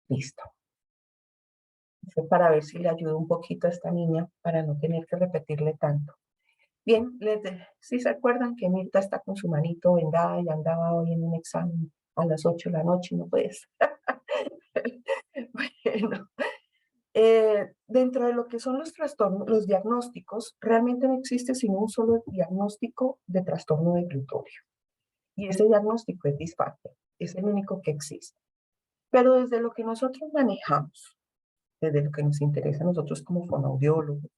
Listo. Eso para ver si le ayudo un poquito a esta niña para no tener que repetirle tanto. Bien, si se acuerdan que Mirta está con su manito vendada y andaba hoy en un examen a las 8 de la noche, no puedes. Bueno, dentro de lo que son los trastornos, los diagnósticos, realmente no existe sino un solo diagnóstico de trastorno de glutorio. Y ese diagnóstico es disfagia, es el único que existe. Pero desde lo que nosotros manejamos, desde lo que nos interesa a nosotros como fonoaudiólogos,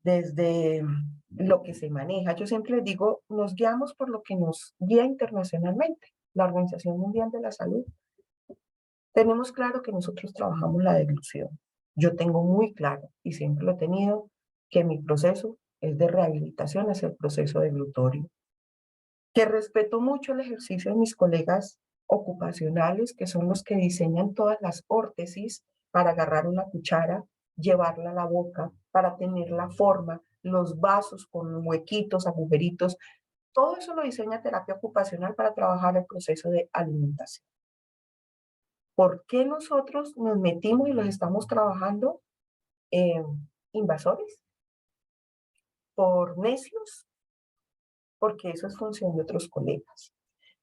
desde lo que se maneja, yo siempre les digo, nos guiamos por lo que nos guía internacionalmente, la Organización Mundial de la Salud. Tenemos claro que nosotros trabajamos la deglución. Yo tengo muy claro, y siempre lo he tenido, que mi proceso es de rehabilitación hacia el proceso de glutorio. Que respeto mucho el ejercicio de mis colegas ocupacionales, que son los que diseñan todas las órtesis para agarrar una cuchara, llevarla a la boca, para tener la forma, los vasos con huequitos, agujeritos. Todo eso lo diseña terapia ocupacional para trabajar el proceso de alimentación. ¿Por qué nosotros nos metimos y los estamos trabajando invasores? ¿Por necios? Porque eso es función de otros colegas.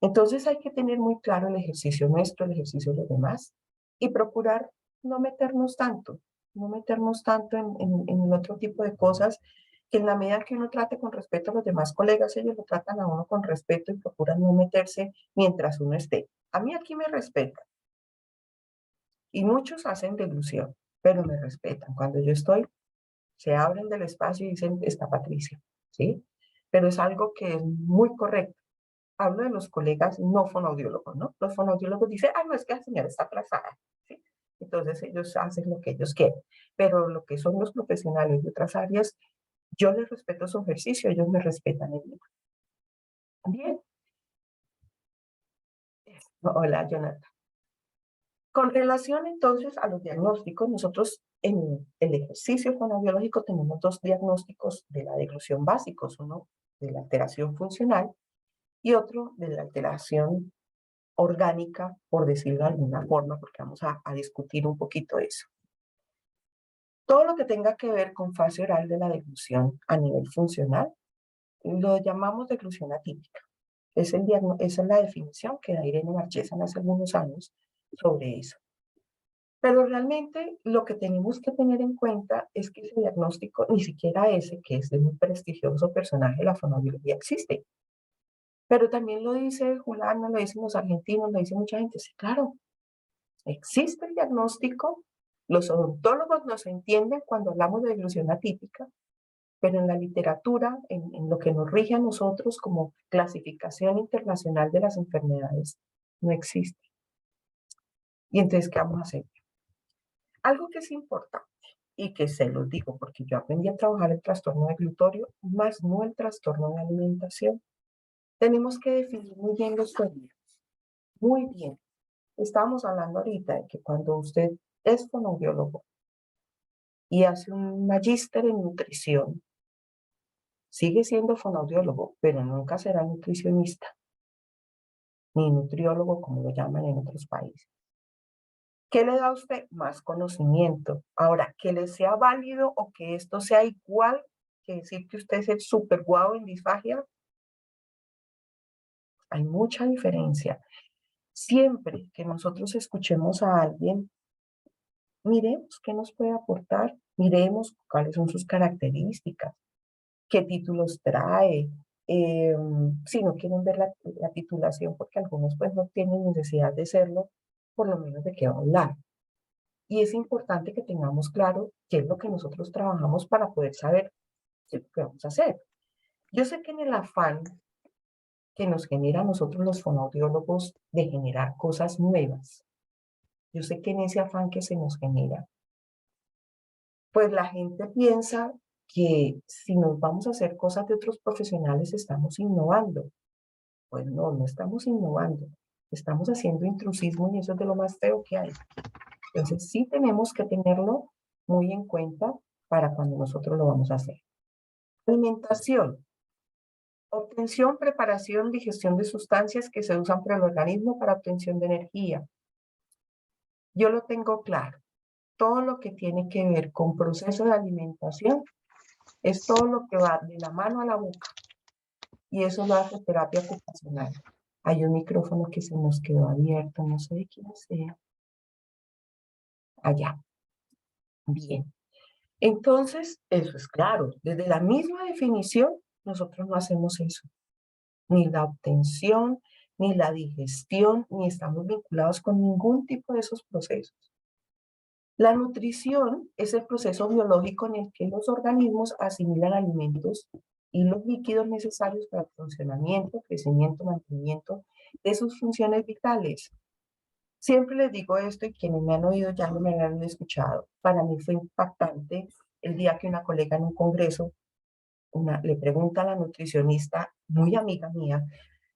Entonces hay que tener muy claro el ejercicio nuestro, el ejercicio de los demás y procurar no meternos tanto, no meternos tanto en el otro tipo de cosas que en la medida que uno trate con respeto a los demás colegas, ellos lo tratan a uno con respeto y procuran no meterse mientras uno esté. A mí aquí me respetan y muchos hacen delusión, pero me respetan. Cuando yo estoy, se abren del espacio y dicen, está Patricia, ¿sí? Pero es algo que es muy correcto. Hablo de los colegas no fonoaudiólogos, ¿no? Los fonoaudiólogos dicen, ah, no, es que la señora está atrasada, ¿sí? Entonces ellos hacen lo que ellos quieren. Pero lo que son los profesionales de otras áreas, yo les respeto su ejercicio, ellos me respetan el mío. Bien. Hola, Jonathan. Con relación entonces a los diagnósticos, nosotros en el ejercicio fonoaudiológico tenemos dos diagnósticos de la deglución básicos, uno de la alteración funcional y otro de la alteración orgánica, por decirlo de alguna forma, porque vamos a discutir un poquito eso. Todo lo que tenga que ver con fase oral de la deglución a nivel funcional, lo llamamos deglución atípica. Esa es la definición que da Irene Marchesán hace algunos años sobre eso. Pero realmente lo que tenemos que tener en cuenta es que ese diagnóstico, ni siquiera ese, que es de un prestigioso personaje de la fonoaudiología, existe. Pero también lo dice Julano, lo dicen los argentinos, lo dice mucha gente. Sí, claro, existe el diagnóstico, los odontólogos nos entienden cuando hablamos de deglución atípica, pero en la literatura, en lo que nos rige a nosotros como clasificación internacional de las enfermedades, no existe. Y entonces, ¿qué vamos a hacer? Algo que es importante y que se los digo porque yo aprendí a trabajar el trastorno de glutorio, más no el trastorno de alimentación. Tenemos que definir muy bien los términos, muy bien. Estábamos hablando ahorita de que cuando usted es fonoaudiólogo y hace un magíster en nutrición, sigue siendo fonoaudiólogo, pero nunca será nutricionista, ni nutriólogo como lo llaman en otros países. ¿Qué le da a usted? Más conocimiento. Ahora, que le sea válido o que esto sea igual que decir que usted es el super guau en disfagia, hay mucha diferencia. Siempre que nosotros escuchemos a alguien, miremos qué nos puede aportar, miremos cuáles son sus características, qué títulos trae. Si no quieren ver la titulación, porque algunos pues no tienen necesidad de serlo, por lo menos de qué va a hablar. Y es importante que tengamos claro qué es lo que nosotros trabajamos para poder saber qué es lo que vamos a hacer. Yo sé que en el afán que nos genera a nosotros los fonoaudiólogos de generar cosas nuevas, yo sé que en ese afán que se nos genera, pues la gente piensa que si nos vamos a hacer cosas de otros profesionales estamos innovando. Pues no, no estamos innovando, estamos haciendo intrusismo y eso es de lo más feo que hay. Entonces sí tenemos que tenerlo muy en cuenta para cuando nosotros lo vamos a hacer. Alimentación. Obtención, preparación, digestión de sustancias que se usan por el organismo para obtención de energía. Yo lo tengo claro. Todo lo que tiene que ver con proceso de alimentación es todo lo que va de la mano a la boca. Y eso lo hace terapia ocupacional. Hay un micrófono que se nos quedó abierto, no sé de quién sea. Allá. Bien. Entonces, eso es claro. Desde la misma definición, nosotros no hacemos eso. Ni la obtención, ni la digestión, ni estamos vinculados con ningún tipo de esos procesos. La nutrición es el proceso biológico en el que los organismos asimilan alimentos y los líquidos necesarios para el funcionamiento, crecimiento, mantenimiento de sus funciones vitales. Siempre les digo esto y quienes me han oído ya no me han escuchado. Para mí fue impactante el día que una colega en un congreso le pregunta a la nutricionista, muy amiga mía,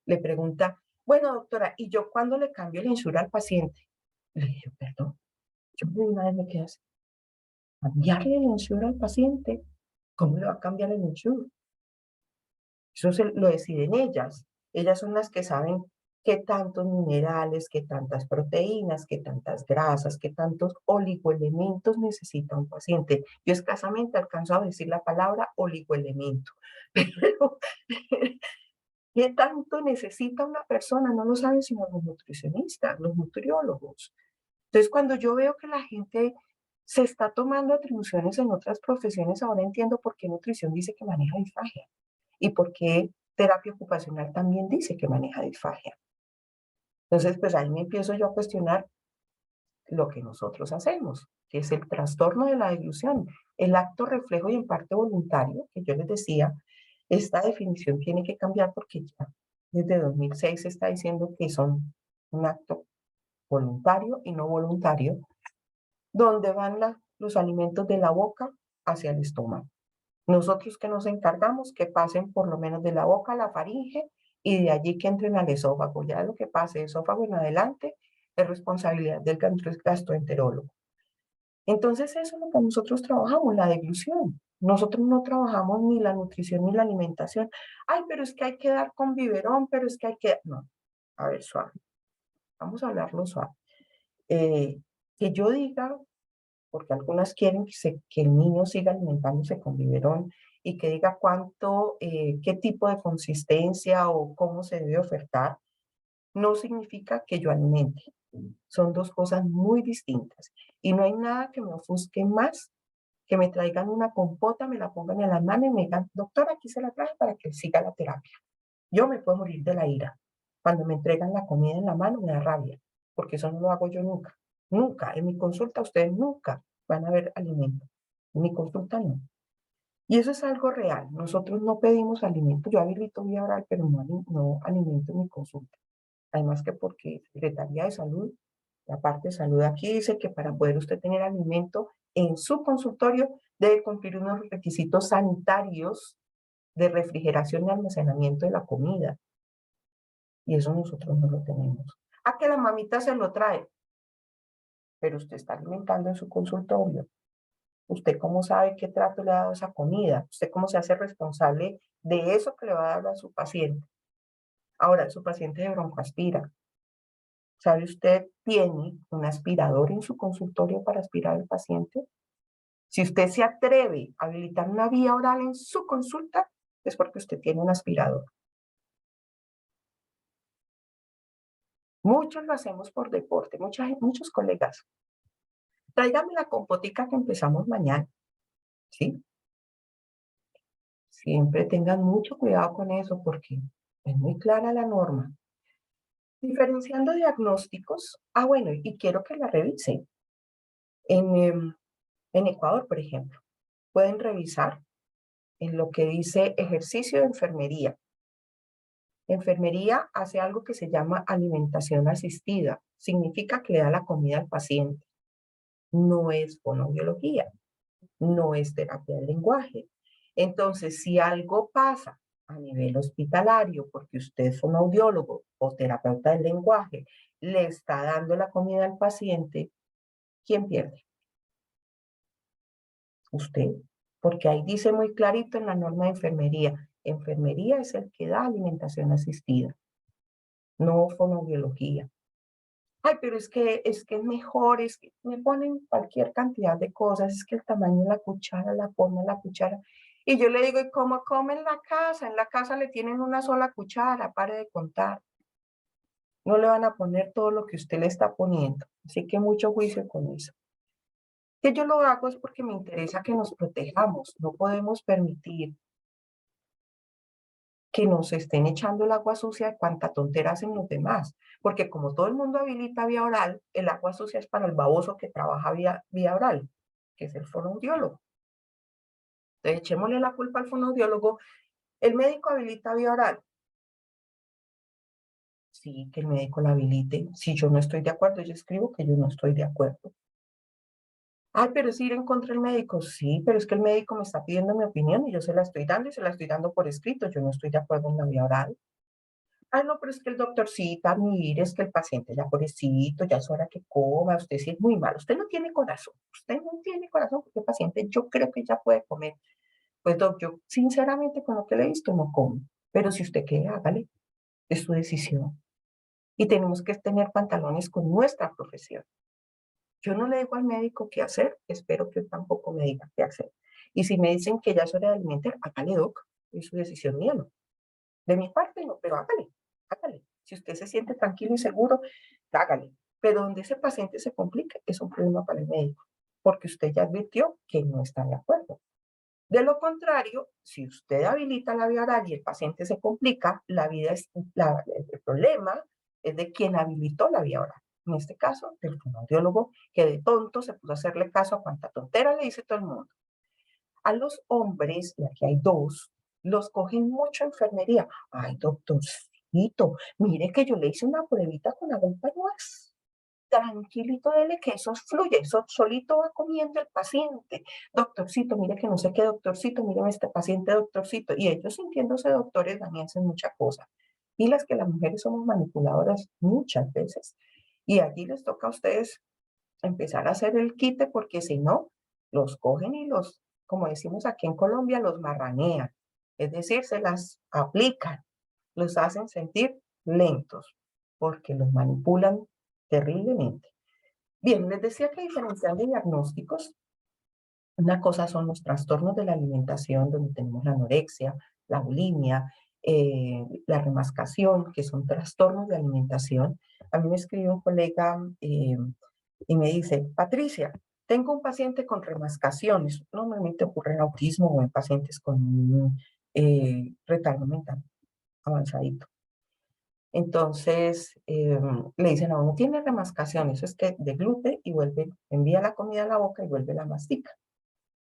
le pregunta, bueno doctora, ¿y yo cuándo le cambio el insura al paciente? Le dije, perdón, yo de una vez me quedé así. ¿Cambiarle el insura al paciente? ¿Cómo le va a cambiar el insura? Eso lo deciden ellas. Ellas son las que saben qué tantos minerales, qué tantas proteínas, qué tantas grasas, qué tantos oligoelementos necesita un paciente. Yo escasamente alcanzo a decir la palabra oligoelemento, pero ¿qué tanto necesita una persona? No lo saben sino los nutricionistas, los nutriólogos. Entonces, cuando yo veo que la gente se está tomando atribuciones en otras profesiones, ahora entiendo por qué nutrición dice que maneja disfagia y por qué terapia ocupacional también dice que maneja disfagia. Entonces, pues ahí me empiezo yo a cuestionar lo que nosotros hacemos, que es el trastorno de la deglución, el acto reflejo y en parte voluntario, que yo les decía, esta definición tiene que cambiar porque ya desde 2006 se está diciendo que son un acto voluntario y no voluntario, donde van los alimentos de la boca hacia el estómago. Nosotros que nos encargamos que pasen por lo menos de la boca a la faringe y de allí que entren al esófago. Ya lo que pase de esófago en adelante es responsabilidad del gastroenterólogo. Entonces eso es lo que nosotros trabajamos, la deglución. Nosotros no trabajamos ni la nutrición ni la alimentación. Ay, pero es que hay que dar con biberón, pero es que hay que... No, a ver, suave. Vamos a hablarlo suave. Que yo diga porque algunas quieren que el niño siga alimentándose con biberón y que diga cuánto, qué tipo de consistencia o cómo se debe ofertar, no significa que yo alimente. Son dos cosas muy distintas. Y no hay nada que me ofusque más que me traigan una compota, me la pongan en la mano y me digan, doctora, aquí se la traje para que siga la terapia. Yo me puedo morir de la ira. Cuando me entregan la comida en la mano me da rabia, porque eso no lo hago yo nunca. Nunca. En mi consulta ustedes nunca van a ver alimento. En mi consulta no. Y eso es algo real. Nosotros no pedimos alimento. Yo habilito vía oral, pero no alimento en mi consulta. Además que porque Secretaría de Salud, la parte de salud aquí dice que para poder usted tener alimento en su consultorio debe cumplir unos requisitos sanitarios de refrigeración y almacenamiento de la comida. Y eso nosotros no lo tenemos. A que la mamita se lo trae, pero usted está alimentando en su consultorio. ¿Usted cómo sabe qué trato le ha dado esa comida? ¿Usted cómo se hace responsable de eso que le va a dar a su paciente? Ahora, su paciente de broncoaspira. ¿Sabe usted, tiene un aspirador en su consultorio para aspirar al paciente? Si usted se atreve a habilitar una vía oral en su consulta, es porque usted tiene un aspirador. Muchos lo hacemos por deporte, muchos colegas. Tráigame la compotica que empezamos mañana, ¿sí? Siempre tengan mucho cuidado con eso porque es muy clara la norma. Diferenciando diagnósticos, bueno, y quiero que la revisen. En Ecuador, por ejemplo, pueden revisar en lo que dice ejercicio de enfermería. Enfermería hace algo que se llama alimentación asistida. Significa que le da la comida al paciente. No es fonoaudiología, no es terapia del lenguaje. Entonces, si algo pasa a nivel hospitalario, porque usted es fonoaudiólogo o terapeuta del lenguaje, le está dando la comida al paciente, ¿quién pierde? Usted. Porque ahí dice muy clarito en la norma de enfermería, enfermería es el que da alimentación asistida, no fonoaudiología. Ay, pero es que es mejor, es que me ponen cualquier cantidad de cosas, es que el tamaño de la cuchara, la forma de la cuchara. Y yo le digo, ¿y cómo come en la casa? En la casa le tienen una sola cuchara, pare de contar. No le van a poner todo lo que usted le está poniendo. Así que mucho juicio con eso. Que yo lo hago es porque me interesa que nos protejamos. No podemos permitir que nos estén echando el agua sucia de cuánta tontera hacen los demás. Porque como todo el mundo habilita vía oral, el agua sucia es para el baboso que trabaja vía oral, que es el fonoaudiólogo. Entonces echémosle la culpa al fonoaudiólogo. El médico habilita vía oral. Sí, que el médico la habilite. Si yo no estoy de acuerdo, yo escribo que yo no estoy de acuerdo. Ay, pero es ir en contra del médico. Sí, pero es que el médico me está pidiendo mi opinión y yo se la estoy dando y se la estoy dando por escrito. Yo no estoy de acuerdo en la vía oral. Ah, no, pero es que el doctorcita, mire, es que el paciente ya pobrecito, ya es hora que coma, usted sí es muy malo, usted no tiene corazón, usted no tiene corazón porque el paciente yo creo que ya puede comer. Pues doc, yo sinceramente con lo que le he visto no como, pero si usted quiere, hágale, es su decisión. Y tenemos que tener pantalones con nuestra profesión. Yo no le digo al médico qué hacer, espero que él tampoco me diga qué hacer. Y si me dicen que ya es hora de alimentar, hágale doc, es su decisión mía, no. De mi parte no, pero hágale, hágale. Si usted se siente tranquilo y seguro, hágale. Pero donde ese paciente se complique es un problema para el médico, porque usted ya advirtió que no está de acuerdo. De lo contrario, si usted habilita la vía oral y el paciente se complica, el problema es de quien habilitó la vía oral. En este caso, del fonoaudiólogo que de tonto se puso a hacerle caso a cuanta tontera le dice todo el mundo. A los hombres, y aquí hay dos, los cogen mucho enfermería. Ay, doctorcito, mire que yo le hice una pruebita con agua y pañuelas. Tranquilito, dele que eso fluye, eso solito va comiendo el paciente. Doctorcito, mire que no sé qué, doctorcito, mire este paciente, doctorcito. Y ellos sintiéndose doctores también hacen mucha cosa. Y las que las mujeres somos manipuladoras muchas veces. Y allí les toca a ustedes empezar a hacer el quite porque si no, los cogen y los, como decimos aquí en Colombia, los marranean. Es decir, se las aplican, los hacen sentir lentos porque los manipulan terriblemente. Bien, les decía que diferencial de diagnósticos, una cosa son los trastornos de la alimentación, donde tenemos la anorexia, la bulimia, la remascación, que son trastornos de alimentación. A mí me escribe un colega y me dice, Patricia, tengo un paciente con remascaciones. Normalmente ocurre en autismo o en pacientes con un retardo mental avanzadito. Entonces, le dicen a uno, tiene remascación, eso es que deglute y vuelve, envía la comida a la boca y vuelve la mastica.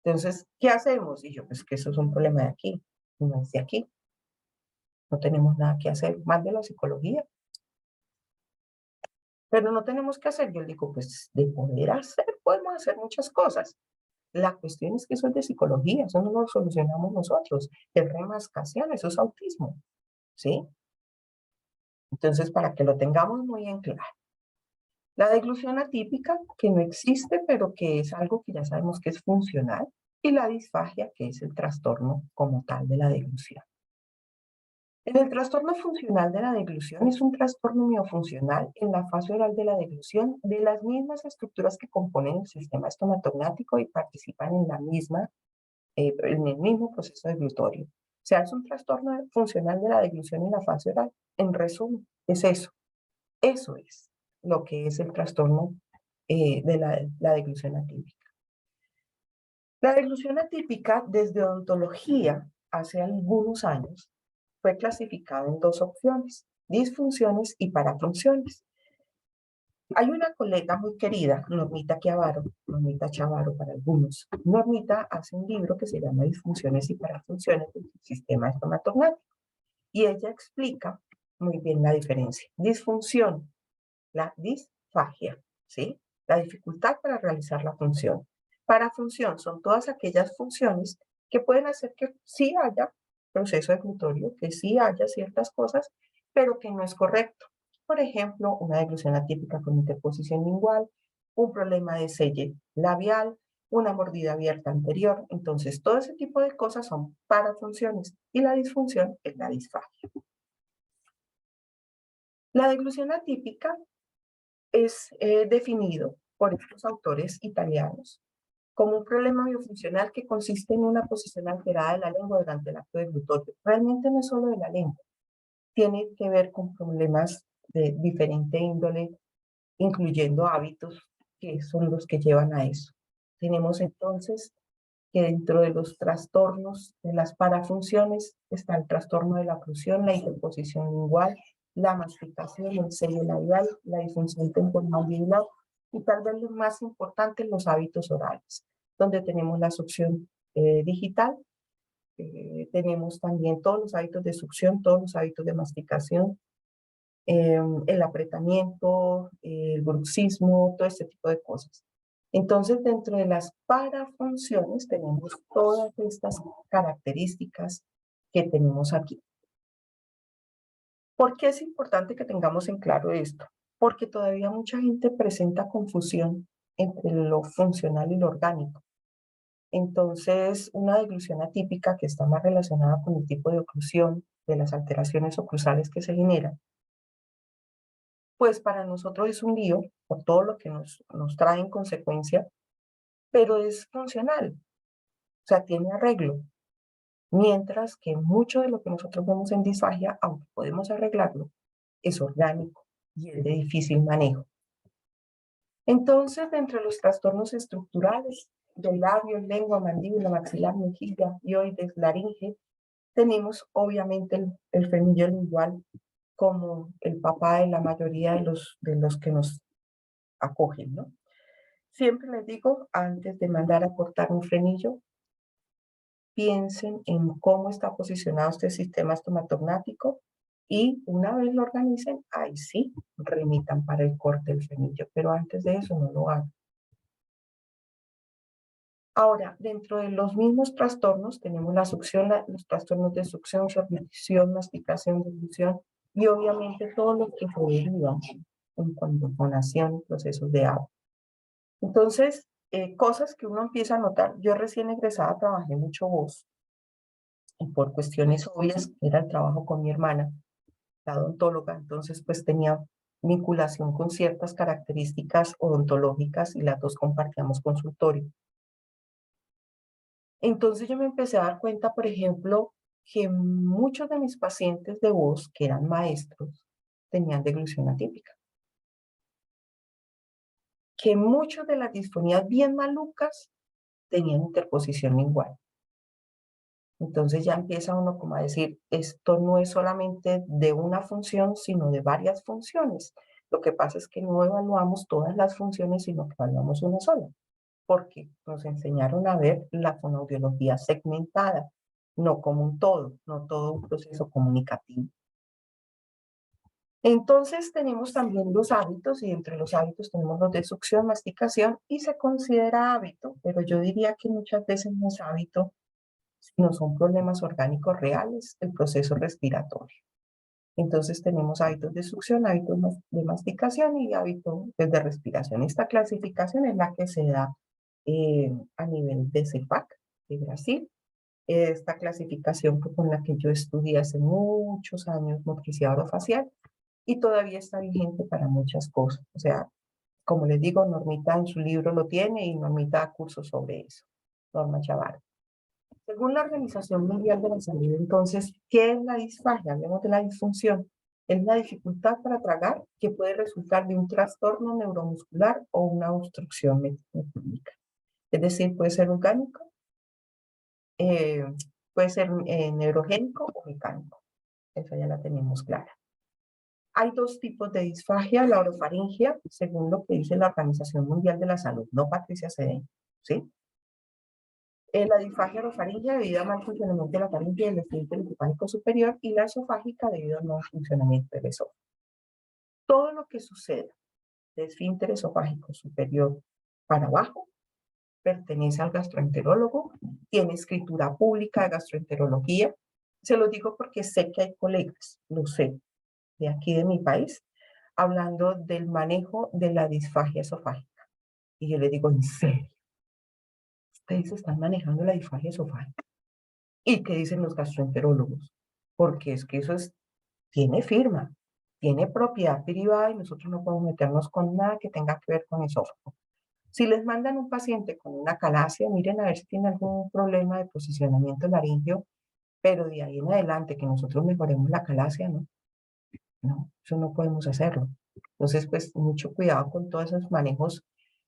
Entonces, ¿qué hacemos? Y yo, pues que eso es un problema de aquí, no es de aquí. No tenemos nada que hacer, más de la psicología. Pero no tenemos que hacer. Yo digo, pues de poder hacer, podemos hacer muchas cosas. La cuestión es que eso es de psicología, eso no lo solucionamos nosotros. Es remascación, eso es autismo, ¿sí? Entonces, para que lo tengamos muy en claro. La deglución atípica, que no existe, pero que es algo que ya sabemos que es funcional, y la disfagia, que es el trastorno como tal de la deglución. En el trastorno funcional de la deglución es un trastorno miofuncional en la fase oral de la deglución de las mismas estructuras que componen el sistema estomatognático y participan en el mismo proceso deglutorio. O sea, es un trastorno funcional de la deglución en la fase oral. En resumen, es eso. Eso es lo que es el trastorno de la deglución atípica. La deglución atípica, desde odontología, hace algunos años, fue clasificada en dos opciones, disfunciones y parafunciones. Hay una colega muy querida, Normita Chiavaro, Normita Chavaro para algunos. Normita hace un libro que se llama Disfunciones y parafunciones del sistema estomatognático y ella explica muy bien la diferencia. Disfunción, la disfagia, ¿sí? La dificultad para realizar la función. Parafunción son todas aquellas funciones que pueden hacer que sí haya proceso deglutorio, que sí haya ciertas cosas, pero que no es correcto. Por ejemplo, una deglución atípica con interposición lingual, un problema de selle labial, una mordida abierta anterior. Entonces, todo ese tipo de cosas son parafunciones y la disfunción es la disfagia. La deglución atípica es definido por estos autores italianos como un problema biofuncional que consiste en una posición alterada de la lengua durante el acto deglutorio. Realmente no es solo de la lengua, tiene que ver con problemas de diferente índole, incluyendo hábitos que son los que llevan a eso. Tenemos entonces que dentro de los trastornos de las parafunciones está el trastorno de la oclusión, la interposición lingual, la masticación, el sello labial, la disfunción temporomandibular y tal vez lo más importante, los hábitos orales, donde tenemos la succión digital, tenemos también todos los hábitos de succión, todos los hábitos de masticación, el apretamiento, el bruxismo, todo este tipo de cosas. Entonces, dentro de las parafunciones tenemos todas estas características que tenemos aquí. ¿Por qué es importante que tengamos en claro esto? Porque todavía mucha gente presenta confusión entre lo funcional y lo orgánico. Entonces, una deglución atípica que está más relacionada con el tipo de oclusión, de las alteraciones oclusales que se generan, pues para nosotros es un lío por todo lo que nos trae en consecuencia, pero es funcional, o sea, tiene arreglo. Mientras que mucho de lo que nosotros vemos en disfagia, aunque podemos arreglarlo, es orgánico y es de difícil manejo. Entonces, entre los trastornos estructurales del labio, lengua, mandíbula, maxilar, mejilla, hioides, laringe, tenemos obviamente el frenillo lingual como el papá de la mayoría de los que nos acogen, ¿no? Siempre les digo, antes de mandar a cortar un frenillo, piensen en cómo está posicionado este sistema estomatognático y una vez lo organicen, ahí sí, remitan para el corte del frenillo, pero antes de eso no lo hagan. Ahora, dentro de los mismos trastornos tenemos la succión, los trastornos de succión, sorbición, masticación, dilución y obviamente todo lo que se deriva en cuanto a fonación, procesos de agua. Entonces, cosas que uno empieza a notar. Yo recién egresada trabajé mucho voz y por cuestiones obvias era el trabajo con mi hermana, la odontóloga, entonces pues tenía vinculación con ciertas características odontológicas y las dos compartíamos consultorio. Entonces yo me empecé a dar cuenta, por ejemplo, que muchos de mis pacientes de voz, que eran maestros, tenían deglución atípica. Que muchas de las disfonías bien malucas tenían interposición lingual. Entonces ya empieza uno como a decir, esto no es solamente de una función, sino de varias funciones. Lo que pasa es que no evaluamos todas las funciones, sino que evaluamos una sola, porque nos enseñaron a ver la fonoaudiología segmentada, no como un todo, no todo un proceso comunicativo. Entonces tenemos también los hábitos, y entre los hábitos tenemos los de succión, masticación, y se considera hábito, pero yo diría que muchas veces no es hábito, no son problemas orgánicos reales, el proceso respiratorio. Entonces tenemos hábitos de succión, hábitos de masticación y hábitos de respiración. Esta clasificación es la que se da a nivel de CEPAC de Brasil. Esta clasificación fue con la que yo estudié hace muchos años motricidad orofacial y todavía está vigente para muchas cosas. O sea, como les digo, Normita en su libro lo tiene y Normita da cursos sobre eso. Norma Chavar. Según la Organización Mundial de la Salud, entonces, ¿qué es la disfagia? Hablemos de la disfunción. Es la dificultad para tragar que puede resultar de un trastorno neuromuscular o una obstrucción mecánica. Es decir, puede ser orgánico, eh, puede ser neurogénico o mecánico. Esa ya la tenemos clara. Hay dos tipos de disfagia, la orofaringia, según lo que dice la Organización Mundial de la Salud, no Patricia Cedeño, ¿sí? La disfagia orofaringia debido a mal funcionamiento de la faringe y del esfínter esofágico superior y la esofágica debido al mal funcionamiento del esófago. Todo lo que suceda de esfínter esofágico superior para abajo pertenece al gastroenterólogo, tiene escritura pública de gastroenterología. Se lo digo porque sé que hay colegas, lo sé, de aquí de mi país, hablando del manejo de la disfagia esofágica. Y yo le digo, ¿en serio? ¿Ustedes están manejando la disfagia esofágica? ¿Y qué dicen los gastroenterólogos? Porque es que eso tiene firma. tiene propiedad privada y nosotros no podemos meternos con nada que tenga que ver con esófago. Si les mandan un paciente con una calasia, miren a ver si tiene algún problema de posicionamiento laríngeo, pero de ahí en adelante que nosotros mejoremos la calasia, ¿no? No, eso no podemos hacerlo. Entonces, pues mucho cuidado con todos esos manejos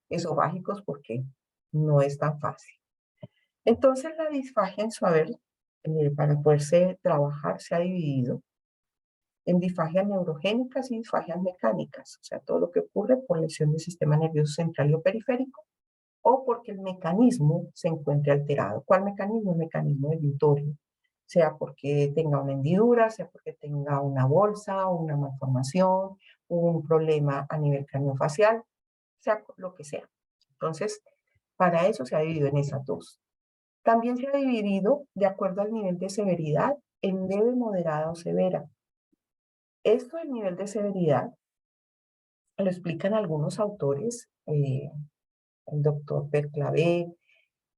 esofágicos porque no es tan fácil. Entonces, la disfagia en su haber, para poderse trabajar, se ha dividido en disfagias neurogénicas y disfagias mecánicas, o sea, todo lo que ocurre por lesión del sistema nervioso central y o periférico, o porque el mecanismo se encuentre alterado. ¿Cuál mecanismo? El mecanismo delutorio, sea porque tenga una hendidura, sea porque tenga una bolsa, o una malformación, un problema a nivel craneofacial, sea lo que sea. Entonces, para eso se ha dividido en esas dos. También se ha dividido, de acuerdo al nivel de severidad, en leve, moderada o severa. Esto del nivel de severidad lo explican algunos autores, el doctor Perclavé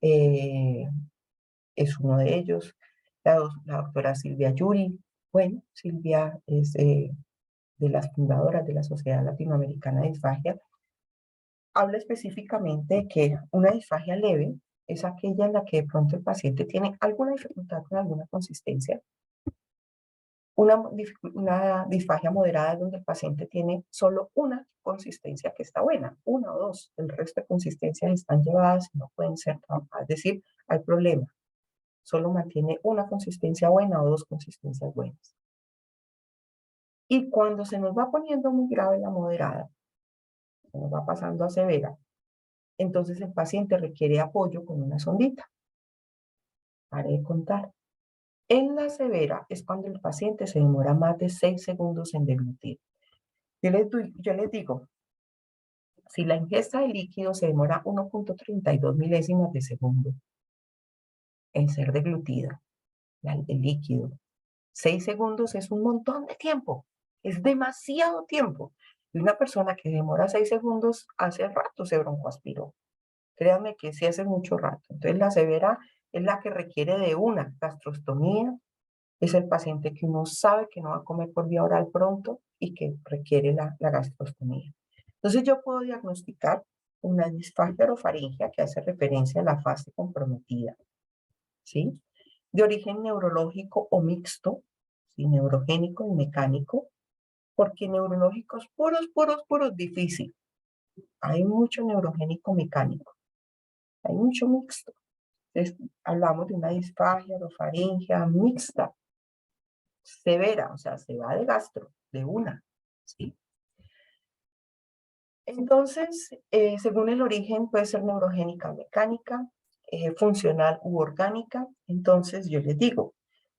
es uno de ellos, la doctora Silvia Yuri. Bueno, Silvia es de las fundadoras de la Sociedad Latinoamericana de Disfagia. Habla específicamente de que una disfagia leve es aquella en la que de pronto el paciente tiene alguna dificultad con alguna consistencia. Una disfagia moderada es donde el paciente tiene solo una consistencia que está buena, una o dos. El resto de consistencias están llevadas y no pueden ser trabajadas. Es decir, hay problema. Solo mantiene una consistencia buena o dos consistencias buenas. Y cuando se nos va poniendo muy grave la moderada, se nos va pasando a severa, entonces el paciente requiere apoyo con una sondita. Pare de contar. En la severa es cuando el paciente se demora más de 6 segundos en deglutir. Yo les digo, si la ingesta de líquido se demora 1.32 milésimas de segundo en ser deglutida, el líquido, 6 segundos es un montón de tiempo, es demasiado tiempo. Y una persona que demora 6 segundos hace rato se broncoaspiró. Créanme que sí hace mucho rato. Entonces la severa es la que requiere de una gastrostomía. Es el paciente que uno sabe que no va a comer por vía oral pronto y que requiere la gastrostomía. Entonces yo puedo diagnosticar una disfagia orofaringea que hace referencia a la fase comprometida, ¿sí? De origen neurológico o mixto, ¿sí? Neurogénico y mecánico, porque neurológicos puros, difícil. Hay mucho neurogénico mecánico, hay mucho mixto. Entonces, hablamos de una disfagia orofaringea mixta, severa, o sea, se va de gastro, de una, ¿sí? Entonces, según el origen, puede ser neurogénica o mecánica, funcional u orgánica. Entonces, yo les digo,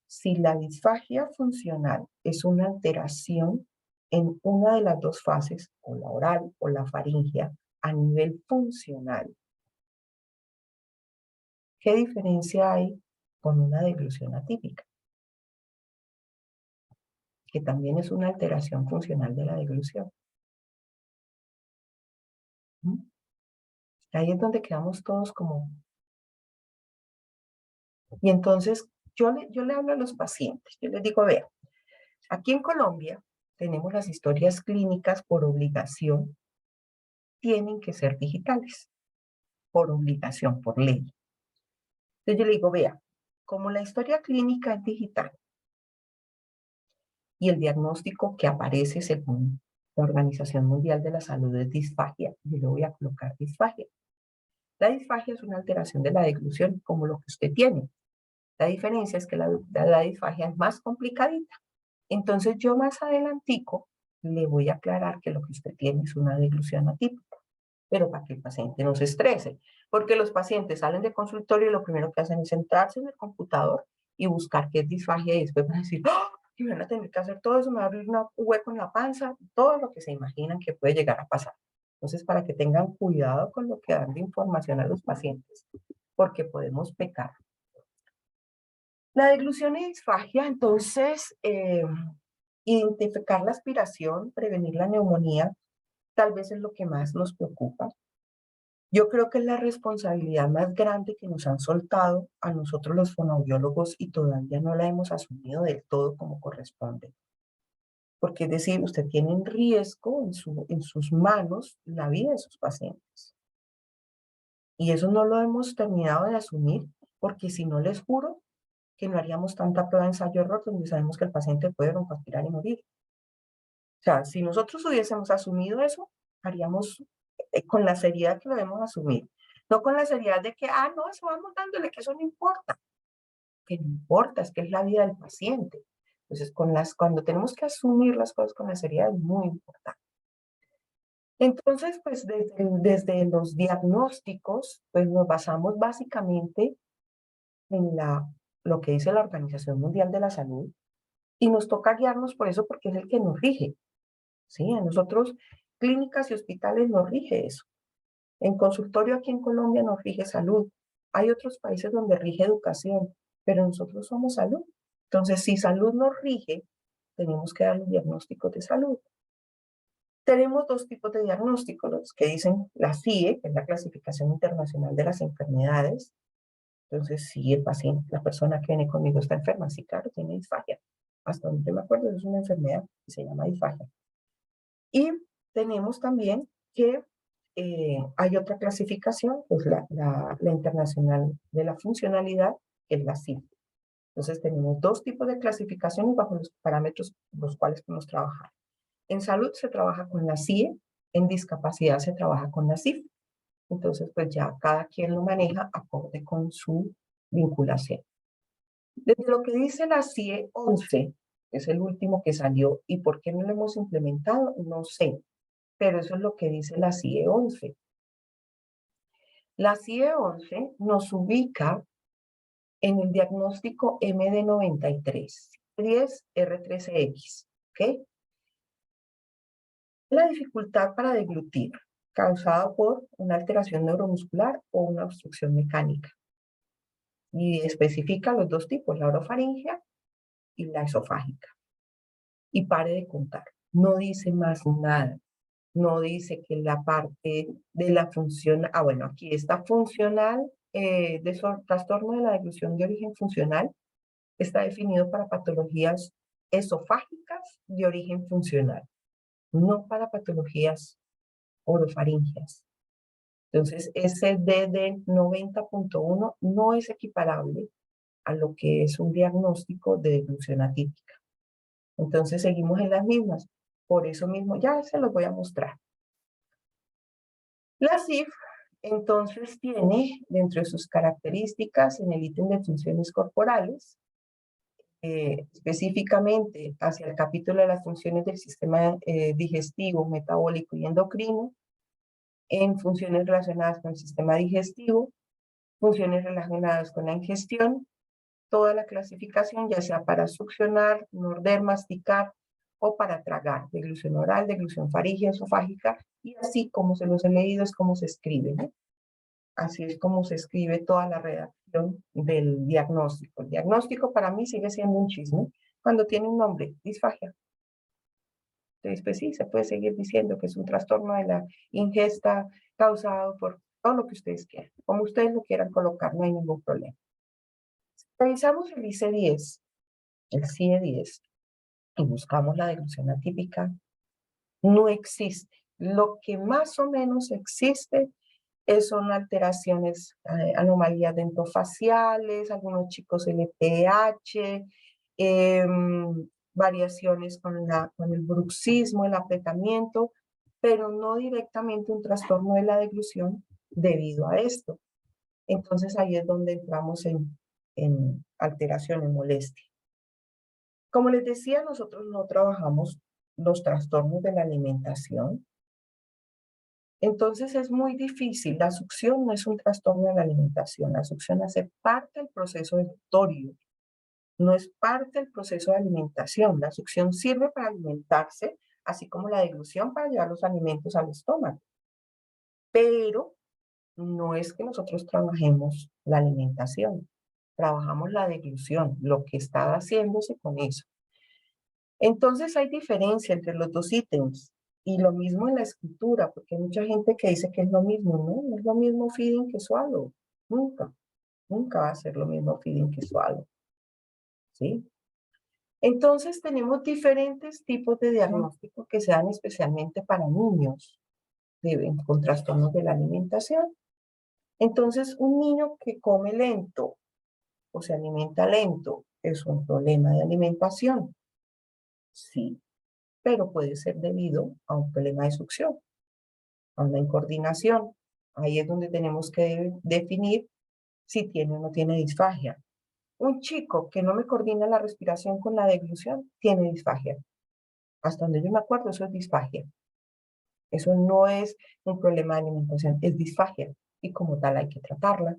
si la disfagia funcional es una alteración en una de las dos fases, o la oral o la faríngea, a nivel funcional, ¿qué diferencia hay con una deglución atípica? Que también es una alteración funcional de la deglución. ¿Mm? Ahí es donde quedamos todos como... Y entonces yo le hablo a los pacientes, yo les digo, vea, aquí en Colombia tenemos las historias clínicas por obligación, tienen que ser digitales, por obligación, por ley. Entonces yo le digo, vea, como la historia clínica es digital y el diagnóstico que aparece según la Organización Mundial de la Salud es disfagia, yo le voy a colocar disfagia. La disfagia es una alteración de la deglución como lo que usted tiene. La diferencia es que la disfagia es más complicadita. Entonces yo más adelantico le voy a aclarar que lo que usted tiene es una deglución atípica, pero para que el paciente no se estrese, porque los pacientes salen del consultorio y lo primero que hacen es sentarse en el computador y buscar qué es disfagia y después van a decir, ¡oh! Y van a tener que hacer todo eso, me va a abrir un hueco en la panza, todo lo que se imaginan que puede llegar a pasar. Entonces, para que tengan cuidado con lo que dan de información a los pacientes, porque podemos pecar. La deglución y disfagia, entonces, identificar la aspiración, prevenir la neumonía, tal vez es lo que más nos preocupa. Yo creo que es la responsabilidad más grande que nos han soltado a nosotros los fonoaudiólogos y todavía no la hemos asumido del todo como corresponde. porque es decir, usted tiene en riesgo en sus manos la vida de sus pacientes. Y eso no lo hemos terminado de asumir, porque si no, les juro que no haríamos tanta prueba de ensayo-error donde sabemos que el paciente puede broncoaspirar y morir. O sea, si nosotros hubiésemos asumido eso, haríamos con la seriedad que lo debemos asumir. No con la seriedad de que, no, eso vamos dándole, que eso no importa. Que no importa, es que es la vida del paciente. Entonces, cuando tenemos que asumir las cosas con la seriedad es muy importante. Entonces, pues desde los diagnósticos, pues nos basamos básicamente en lo que dice la Organización Mundial de la Salud y nos toca guiarnos por eso porque es el que nos rige. ¿Sí? A nosotros, clínicas y hospitales nos rige eso. En consultorio aquí en Colombia nos rige salud. Hay otros países donde rige educación, pero nosotros somos salud. Entonces, si salud nos rige, tenemos que dar los diagnósticos de salud. Tenemos dos tipos de diagnósticos, los que dicen la CIE, que es la Clasificación Internacional de las Enfermedades. Entonces, si el paciente, la persona que viene conmigo está enferma, sí, claro, tiene disfagia. Hasta donde me acuerdo, es una enfermedad que se llama disfagia. Y tenemos también que hay otra clasificación, pues la internacional de la funcionalidad, que es la CIF. Entonces tenemos dos tipos de clasificaciones bajo los parámetros los cuales podemos trabajar. En salud se trabaja con la CIE, en discapacidad se trabaja con la CIF. Entonces, pues ya cada quien lo maneja acorde con su vinculación. Desde lo que dice la CIE 11, es el último que salió, y por qué no lo hemos implementado, no sé, pero eso es lo que dice la CIE 11. La CIE 11 nos ubica en el diagnóstico MD93, 10R13X, ¿ok? La dificultad para deglutir, causada por una alteración neuromuscular o una obstrucción mecánica. Y especifica los dos tipos, la orofaringia y la esofágica. Y pare de contar. No dice más nada. No dice que la parte de la función, bueno, aquí está funcional, trastorno de la deglución de origen funcional, está definido para patologías esofágicas de origen funcional, no para patologías orofaringias. Entonces, ese DD 90.1 no es equiparable a lo que es un diagnóstico de deglución atípica. Entonces, seguimos en las mismas. Por eso mismo, ya se los voy a mostrar. La CIF, entonces, tiene dentro de sus características en el ítem de funciones corporales, específicamente hacia el capítulo de las funciones del sistema digestivo, metabólico y endocrino, en funciones relacionadas con el sistema digestivo, funciones relacionadas con la ingestión, toda la clasificación, ya sea para succionar, morder, masticar o para tragar, deglución oral, deglución faríngea, esofágica, y así como se los he leído es como se escribe, ¿no? Así es como se escribe toda la redacción del diagnóstico. El diagnóstico para mí sigue siendo un chisme cuando tiene un nombre, disfagia. Entonces, pues sí, se puede seguir diciendo que es un trastorno de la ingesta causado por todo lo que ustedes quieran. Como ustedes lo quieran colocar, no hay ningún problema. Revisamos el ICE-10, el CIE-10, y buscamos la deglución atípica. No existe. Lo que más o menos existe son alteraciones, anomalías dentofaciales, algunos chicos LPH, variaciones con el bruxismo, el apretamiento, pero no directamente un trastorno de la deglución debido a esto. Entonces ahí es donde entramos en alteración, en molestia. Como les decía, nosotros no trabajamos los trastornos de la alimentación. Entonces es muy difícil. La succión no es un trastorno de la alimentación. La succión hace parte del proceso digesitorio. No es parte del proceso de alimentación. La succión sirve para alimentarse, así como la deglución para llevar los alimentos al estómago. Pero no es que nosotros trabajemos la alimentación. Trabajamos la deglución, lo que está haciéndose con eso. Entonces hay diferencia entre los dos ítems. Y lo mismo en la escritura, porque hay mucha gente que dice que es lo mismo, ¿no? No es lo mismo feeding que swallow. Nunca, nunca va a ser lo mismo feeding que swallow. ¿Sí? Entonces tenemos diferentes tipos de diagnóstico que se dan especialmente para niños con trastornos de la alimentación. Entonces, un niño que come lento o se alimenta lento es un problema de alimentación. Sí, pero puede ser debido a un problema de succión, a una incoordinación. Ahí es donde tenemos que definir si tiene o no tiene disfagia. Un chico que no me coordina la respiración con la deglución tiene disfagia. Hasta donde yo me acuerdo, eso es disfagia. Eso no es un problema de alimentación, es disfagia. Y como tal hay que tratarla.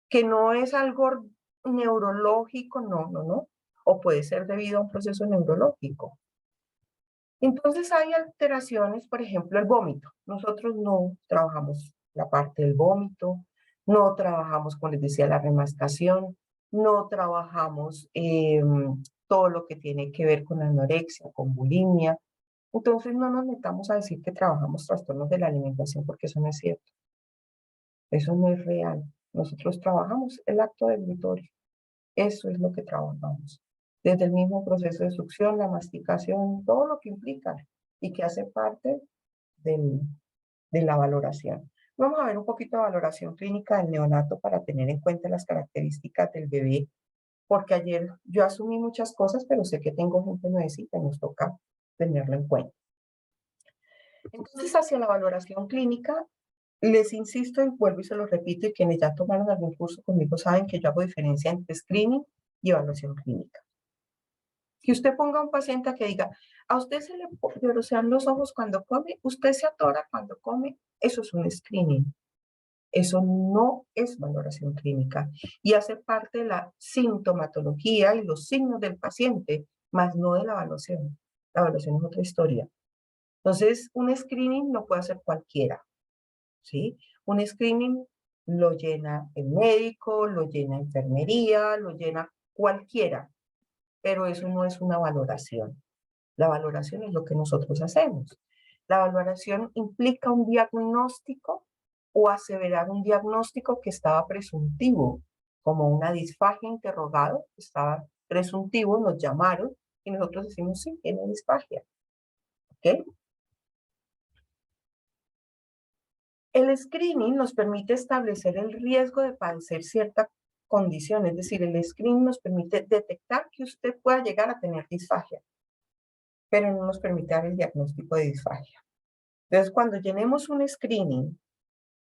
Que no es algo neurológico, no, no, no. O puede ser debido a un proceso neurológico. Entonces hay alteraciones, por ejemplo, el vómito. Nosotros no trabajamos la parte del vómito, no trabajamos, como les decía, la remascación, no trabajamos todo lo que tiene que ver con anorexia, con bulimia. Entonces no nos metamos a decir que trabajamos trastornos de la alimentación porque eso no es cierto. Eso no es real. Nosotros trabajamos el acto deglutitorio. Eso es lo que trabajamos. Desde el mismo proceso de succión, la masticación, todo lo que implica y que hace parte de la valoración. Vamos a ver un poquito de valoración clínica del neonato para tener en cuenta las características del bebé, porque ayer yo asumí muchas cosas, pero sé que tengo gente nuevecita y nos toca tenerlo en cuenta. Entonces, hacia la valoración clínica, les insisto y vuelvo y se lo repito, y quienes ya tomaron algún curso conmigo saben que yo hago diferencia entre screening y evaluación clínica. Que usted ponga a un paciente a que diga, a usted se le llorosean los ojos cuando come, usted se atora cuando come, eso es un screening. Eso no es valoración clínica y hace parte de la sintomatología y los signos del paciente, más no de la evaluación. La evaluación es otra historia. Entonces, un screening lo puede hacer cualquiera, ¿sí? Un screening lo llena el médico, lo llena enfermería, lo llena cualquiera, pero eso no es una valoración. La valoración es lo que nosotros hacemos. La valoración implica un diagnóstico o aseverar un diagnóstico que estaba presuntivo, como una disfagia interrogado, estaba presuntivo, nos llamaron y nosotros decimos, sí, tiene disfagia. ¿Ok? El screening nos permite establecer el riesgo de padecer cierta condición, es decir, el screening nos permite detectar que usted pueda llegar a tener disfagia, pero no nos permite dar el diagnóstico de disfagia. Entonces, cuando llenemos un screening,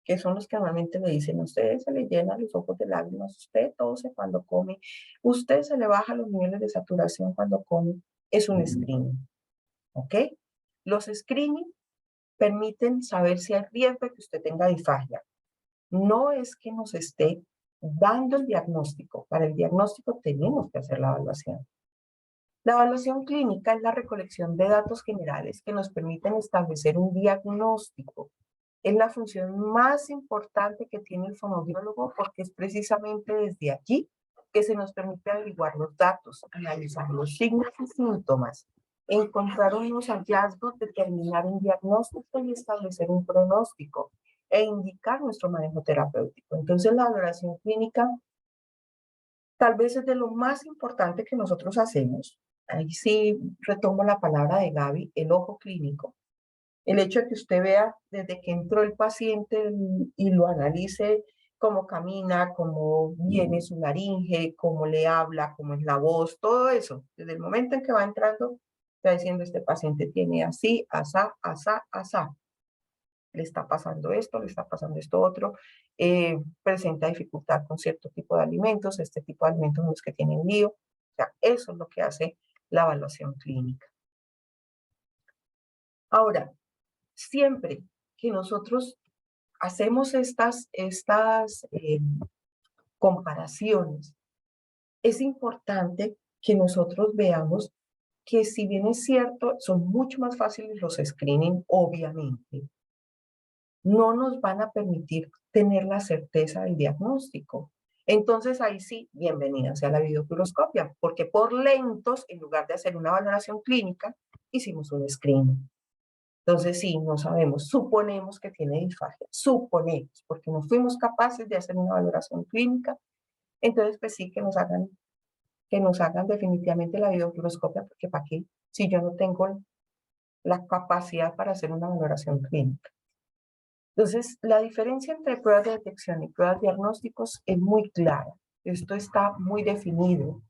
que son los que normalmente le dicen, a usted se le llenan los ojos de lágrimas, usted tose cuando come, usted se le baja los niveles de saturación cuando come, es un screening, ¿ok? Los screening permiten saber si hay riesgo de que usted tenga disfagia. No es que nos esté dando el diagnóstico. Para el diagnóstico tenemos que hacer la evaluación. La evaluación clínica es la recolección de datos generales que nos permiten establecer un diagnóstico. Es la función más importante que tiene el fonoaudiólogo porque es precisamente desde allí que se nos permite averiguar los datos, analizar los signos y síntomas, encontrar unos hallazgos, determinar un diagnóstico y establecer un pronóstico e indicar nuestro manejo terapéutico. Entonces la valoración clínica tal vez es de lo más importante que nosotros hacemos. Ahí sí retomo la palabra de Gaby, el ojo clínico. El hecho de que usted vea desde que entró el paciente y lo analice cómo camina, cómo viene su laringe, cómo le habla, cómo es la voz, todo eso. Desde el momento en que va entrando, está diciendo este paciente tiene así, asá, asá, asá. Le está pasando esto, le está pasando esto otro, presenta dificultad con cierto tipo de alimentos, este tipo de alimentos son los que tienen lío. O sea, eso es lo que hace la evaluación clínica. Ahora, siempre que nosotros hacemos estas comparaciones, es importante que nosotros veamos que si bien es cierto, son mucho más fáciles los screening, obviamente, no nos van a permitir tener la certeza del diagnóstico. Entonces ahí sí, bienvenida sea la videofluoroscopia, porque por lentos, en lugar de hacer una valoración clínica, hicimos un screening. Entonces, sí, no sabemos, suponemos que tiene disfagia, suponemos, porque no fuimos capaces de hacer una valoración clínica, entonces pues sí que nos hagan que nos hagan definitivamente la videofluoroscopia, porque ¿para qué? Si yo no tengo la capacidad para hacer una valoración clínica. Entonces, la diferencia entre pruebas de detección y pruebas diagnósticos es muy clara. Esto está muy definido.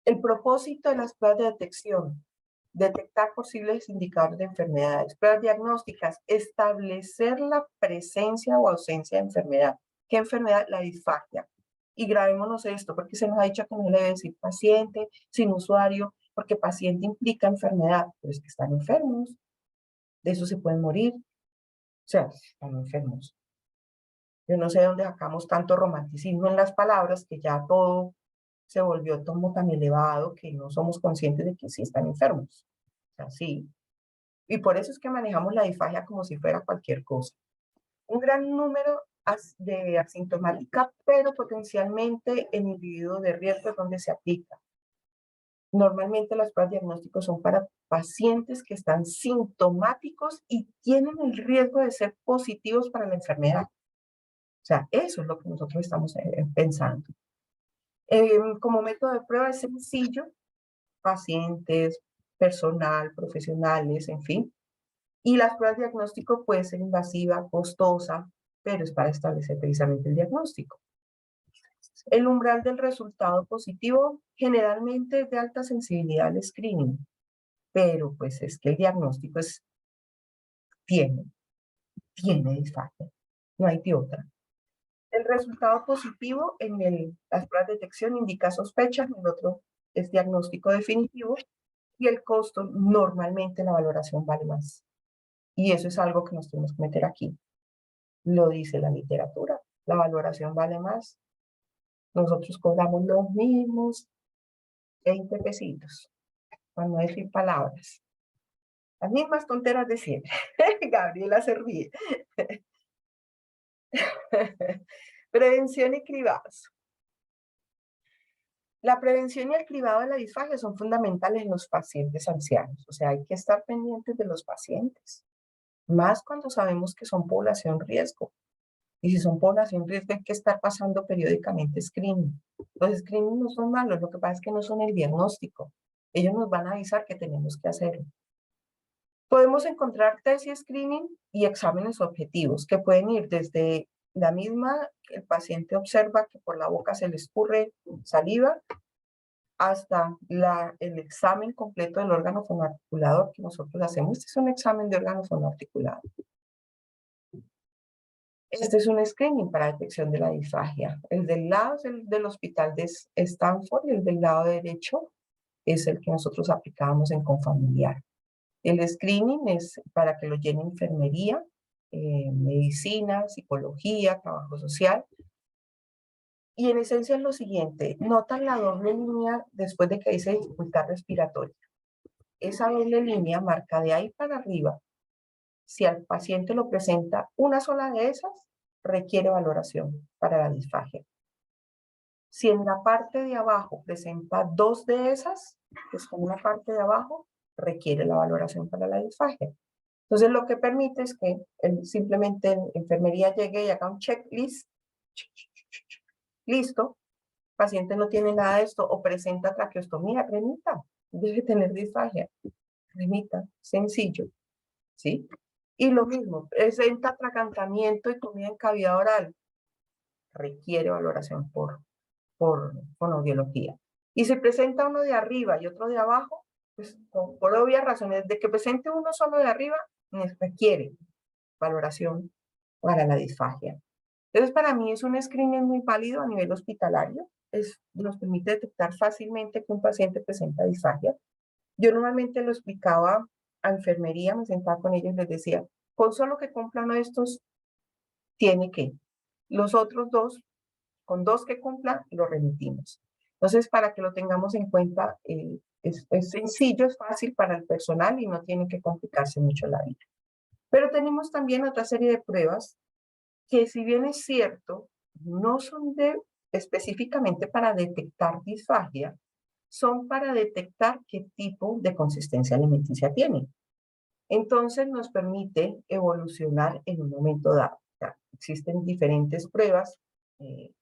El propósito de las pruebas de detección: detectar posibles indicadores de enfermedades. Pruebas diagnósticas: establecer la presencia o ausencia de enfermedad. ¿Qué enfermedad? La disfagia. Y grabémonos esto, porque se nos ha dicho que no le debe decir paciente, sin usuario, porque paciente implica enfermedad, pero es que están enfermos, de eso se pueden morir, o sea, están enfermos. Yo no sé de dónde sacamos tanto romanticismo en las palabras, que ya todo se volvió como tan elevado que no somos conscientes de que sí están enfermos. O sea, sí. Y por eso es que manejamos la disfagia como si fuera cualquier cosa. Un gran número de asintomática, pero potencialmente en individuos de riesgo es donde se aplica. Normalmente las pruebas diagnósticos son para pacientes que están sintomáticos y tienen el riesgo de ser positivos para la enfermedad. O sea, eso es lo que nosotros estamos pensando. Como método de prueba es sencillo: pacientes, personal, profesionales, en fin. Y las pruebas de diagnóstico pueden ser invasiva, costosa, pero es para establecer precisamente el diagnóstico. El umbral del resultado positivo generalmente es de alta sensibilidad al screening, pero pues es que el diagnóstico tiene disfagia, no hay de otra. El resultado positivo en las pruebas de detección indica sospechas, el otro es diagnóstico definitivo, y el costo, normalmente la valoración vale más. Y eso es algo que nos tenemos que meter aquí. Lo dice la literatura, la valoración vale más. Nosotros cobramos los mismos 20 pesitos, para no decir palabras. Las mismas tonteras de siempre. Gabriela se ríe. Prevención y cribados. La prevención y el cribado de la disfagia son fundamentales en los pacientes ancianos. O sea, hay que estar pendientes de los pacientes, más cuando sabemos que son población riesgo. Y si son población riesgo, hay que estar pasando periódicamente screening. Los screening no son malos, lo que pasa es que no son el diagnóstico. Ellos nos van a avisar que tenemos que hacerlo. Podemos encontrar test y screening y exámenes objetivos, que pueden ir desde la misma, el paciente observa que por la boca se le escurre saliva, hasta el examen completo del órgano fonoarticulador que nosotros hacemos. Este es un examen de órgano fonoarticulador. Este es un screening para detección de la disfagia. El del lado es el del hospital de Stanford y el del lado derecho es el que nosotros aplicábamos en Confamiliar. El screening es para que lo llene enfermería, medicina, psicología, trabajo social. Y en esencia es lo siguiente: notan la doble línea después de que dice dificultad respiratoria. Esa doble línea marca de ahí para arriba. Si al paciente lo presenta una sola de esas, requiere valoración para la disfagia. Si en la parte de abajo presenta dos de esas, pues con una parte de abajo, requiere la valoración para la disfagia. Entonces lo que permite es que simplemente en enfermería llegue y haga un checklist. Listo, el paciente no tiene nada de esto o presenta traqueostomía, remita, debe tener disfagia, remita, sencillo, ¿sí? Y lo mismo, presenta atragantamiento y comida en cavidad oral, requiere valoración por fonoaudiología. Y si presenta uno de arriba y otro de abajo, pues por obvias razones, de que presente uno solo de arriba, requiere valoración para la disfagia. Entonces, para mí es un screening muy válido a nivel hospitalario. Nos permite detectar fácilmente que un paciente presenta disfagia. Yo normalmente lo explicaba a enfermería, me sentaba con ellos y les decía: con solo que cumplan estos, tiene que. Los otros dos, con dos que cumplan, lo remitimos. Entonces, para que lo tengamos en cuenta, es sencillo, es fácil para el personal y no tiene que complicarse mucho la vida. Pero tenemos también otra serie de pruebas que, si bien es cierto, no son específicamente para detectar disfagia, son para detectar qué tipo de consistencia alimenticia tiene. Entonces nos permite evolucionar en un momento dado. O sea, existen diferentes pruebas que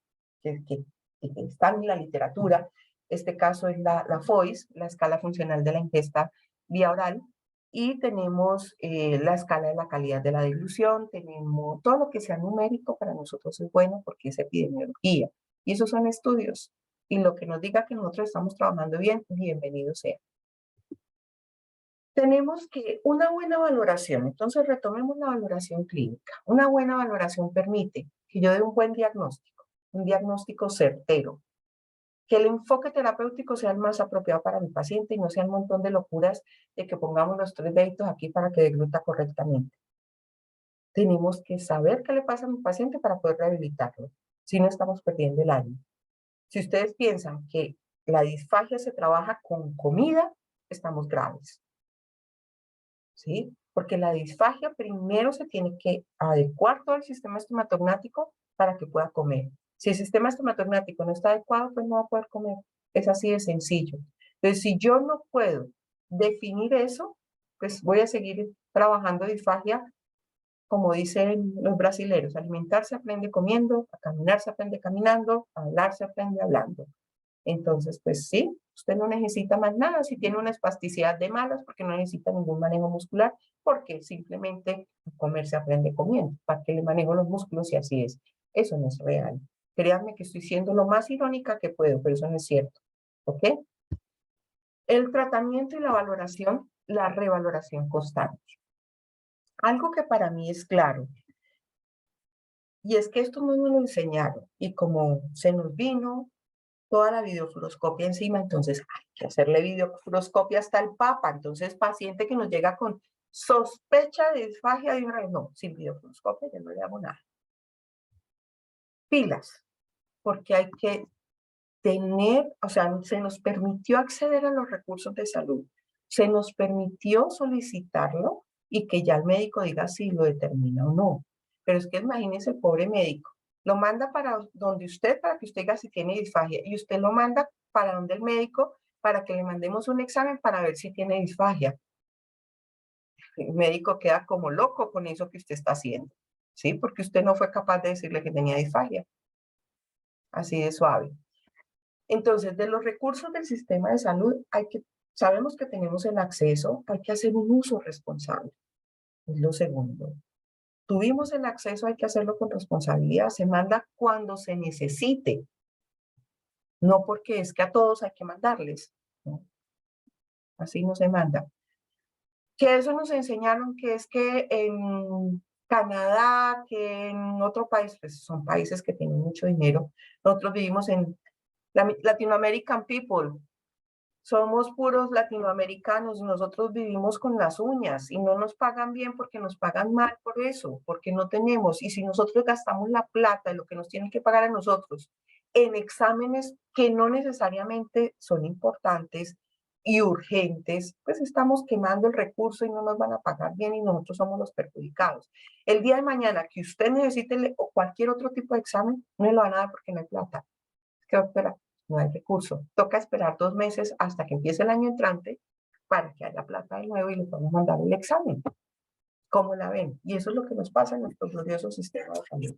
están en la literatura Este caso es la FOIS, la escala funcional de la ingesta vía oral, y tenemos la escala de la calidad de la deglución, tenemos todo lo que sea numérico para nosotros es bueno porque es epidemiología. Y esos son estudios. Y lo que nos diga que nosotros estamos trabajando bien, bienvenido sea. Tenemos que una buena valoración, entonces retomemos la valoración clínica. Una buena valoración permite que yo dé un buen diagnóstico, un diagnóstico certero, que el enfoque terapéutico sea el más apropiado para mi paciente y no sea un montón de locuras de que pongamos los 3 deditos aquí para que degluta correctamente. Tenemos que saber qué le pasa a mi paciente para poder rehabilitarlo, si no estamos perdiendo el año. Si ustedes piensan que la disfagia se trabaja con comida, estamos graves, ¿sí? Porque la disfagia primero se tiene que adecuar todo el sistema estomatognático para que pueda comer. Si el sistema estomatognático no está adecuado, pues no va a poder comer. Es así de sencillo. Entonces, si yo no puedo definir eso, pues voy a seguir trabajando disfagia, como dicen los brasileños: alimentarse se aprende comiendo, a caminar se aprende caminando, a hablar se aprende hablando. Entonces, pues sí, usted no necesita más nada. Si tiene una espasticidad de malas, porque no necesita ningún manejo muscular, porque simplemente comer se aprende comiendo. ¿Para qué le manejo los músculos si así es? Eso no es real. Créanme que estoy siendo lo más irónica que puedo, pero eso no es cierto. ¿Ok? El tratamiento y la valoración, la revaloración constante. Algo que para mí es claro, y es que esto no nos lo enseñaron, y como se nos vino toda la videofluoroscopia encima, entonces hay que hacerle videofluoroscopia hasta el Papa. Entonces, paciente que nos llega con sospecha de disfagia de una vez, no, sin videofluoroscopia yo no le hago nada. Pilas, porque hay que tener, o sea, se nos permitió acceder a los recursos de salud, se nos permitió solicitarlo y que ya el médico diga si lo determina o no. Pero es que imagínese el pobre médico, lo manda para donde usted, para que usted diga si tiene disfagia, y usted lo manda para donde el médico, para que le mandemos un examen para ver si tiene disfagia. El médico queda como loco con eso que usted está haciendo, ¿sí? Porque usted no fue capaz de decirle que tenía disfagia. Así de suave. Entonces, de los recursos del sistema de salud, sabemos que tenemos el acceso, hay que hacer un uso responsable. Es lo segundo. Tuvimos el acceso, hay que hacerlo con responsabilidad. Se manda cuando se necesite, no porque es que a todos hay que mandarles, ¿no? Así no se manda. Que eso nos enseñaron que es que en Canadá, que en otro país, pues son países que tienen mucho dinero. Nosotros vivimos en Latin American People. Somos puros latinoamericanos, nosotros vivimos con las uñas y no nos pagan bien porque nos pagan mal por eso, porque no tenemos. Y si nosotros gastamos la plata de lo que nos tienen que pagar a nosotros en exámenes que no necesariamente son importantes y urgentes, pues estamos quemando el recurso y no nos van a pagar bien y nosotros somos los perjudicados. El día de mañana que usted necesite cualquier otro tipo de examen, no lo van a dar porque no hay plata. ¿Qué opera? No hay recurso. Toca esperar 2 meses hasta que empiece el año entrante para que haya plata de nuevo y le podamos mandar el examen. ¿Cómo la ven? Y eso es lo que nos pasa en nuestro glorioso sistema de salud.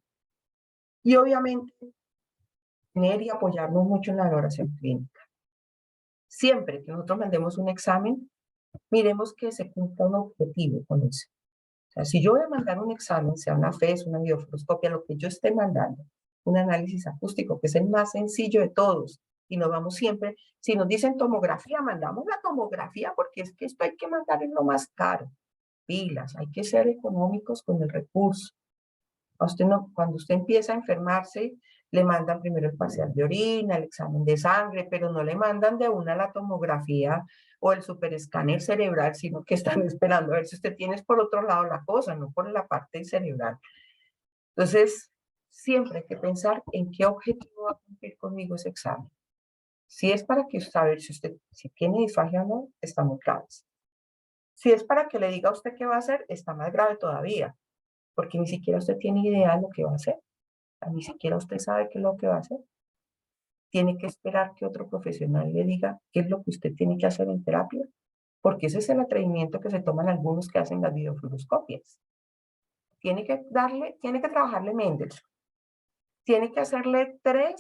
Y obviamente, tener y apoyarnos mucho en la valoración clínica. Siempre que nosotros mandemos un examen, miremos que se cumpla un objetivo con eso. O sea, si yo voy a mandar un examen, sea una FES, una videofluoroscopia, lo que yo esté mandando, un análisis acústico, que es el más sencillo de todos, y nos vamos siempre, si nos dicen tomografía, mandamos la tomografía, porque es que esto hay que mandar en lo más caro. Pilas, hay que ser económicos con el recurso. A usted no, cuando usted empieza a enfermarse, le mandan primero el parcial de orina, el examen de sangre, pero no le mandan de una la tomografía o el superescáner cerebral, sino que están esperando a ver si usted tiene por otro lado la cosa, no por la parte cerebral. Entonces, siempre hay que pensar en qué objetivo va a cumplir conmigo ese examen. Si es para que saber si tiene disfagia o no, está muy grave. Si es para que le diga a usted qué va a hacer, está más grave todavía, porque ni siquiera usted tiene idea de lo que va a hacer. Ni siquiera usted sabe qué es lo que va a hacer. Tiene que esperar que otro profesional le diga qué es lo que usted tiene que hacer en terapia, porque ese es el atrevimiento que se toman algunos que hacen las videofluoroscopias. Tiene que trabajarle Mendelssohn. Tiene que hacerle 3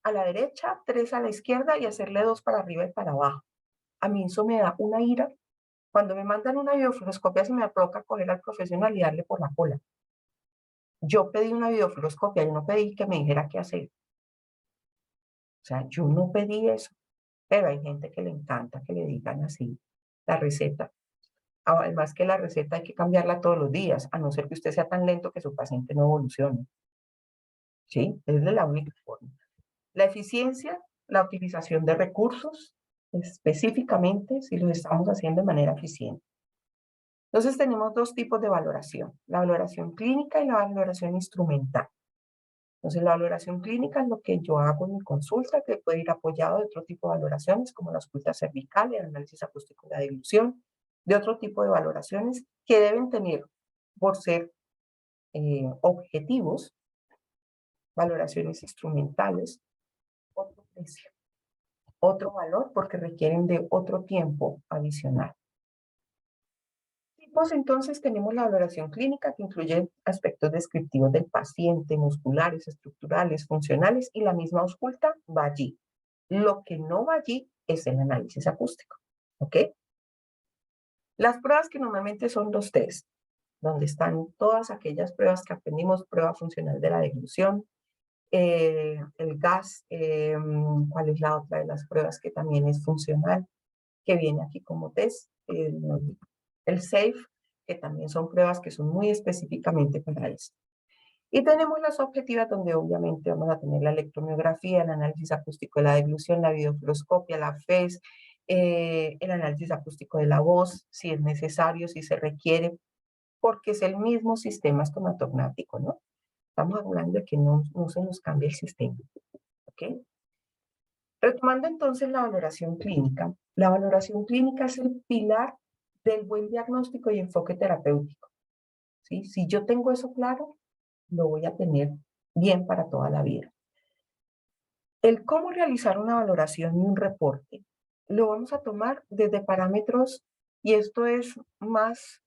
a la derecha, 3 a la izquierda y hacerle 2 para arriba y para abajo. A mí eso me da una ira. Cuando me mandan una videofluoroscopia se me provoca coger al profesional y darle por la cola. Yo pedí una videofluoroscopia, yo no pedí que me dijera qué hacer. O sea, yo no pedí eso, pero hay gente que le encanta que le digan así la receta. Además que la receta hay que cambiarla todos los días, a no ser que usted sea tan lento que su paciente no evolucione. ¿Sí? Es de la única forma. La eficiencia, la utilización de recursos, específicamente si los estamos haciendo de manera eficiente. Entonces tenemos dos tipos de valoración, la valoración clínica y la valoración instrumental. Entonces la valoración clínica es lo que yo hago en mi consulta, que puede ir apoyado de otro tipo de valoraciones, como la ausculta cervical, el análisis acústico de la dilución, de otro tipo de valoraciones que deben tener, por ser objetivos, valoraciones instrumentales, otro precio, otro valor, porque requieren de otro tiempo adicional. Entonces tenemos la valoración clínica que incluye aspectos descriptivos del paciente, musculares, estructurales, funcionales y la misma ausculta va allí. Lo que no va allí es el análisis acústico, ¿ok? Las pruebas que normalmente son los test, donde están todas aquellas pruebas que aprendimos, prueba funcional de la deglución, el gas, ¿cuál es la otra de las pruebas que también es funcional? Que viene aquí como test, el SAFE, que también son pruebas que son muy específicamente para esto. Y tenemos las objetivas donde obviamente vamos a tener la electromiografía, el análisis acústico de la deglución, la videofluoroscopia, la FES, el análisis acústico de la voz, si es necesario, si se requiere, porque es el mismo sistema estomatognático, ¿no? Estamos hablando de que no se nos cambie el sistema, ¿ok? Retomando entonces la valoración clínica es el pilar del buen diagnóstico y enfoque terapéutico. ¿Sí? Si yo tengo eso claro, lo voy a tener bien para toda la vida. El cómo realizar una valoración y un reporte lo vamos a tomar desde parámetros, y esto es más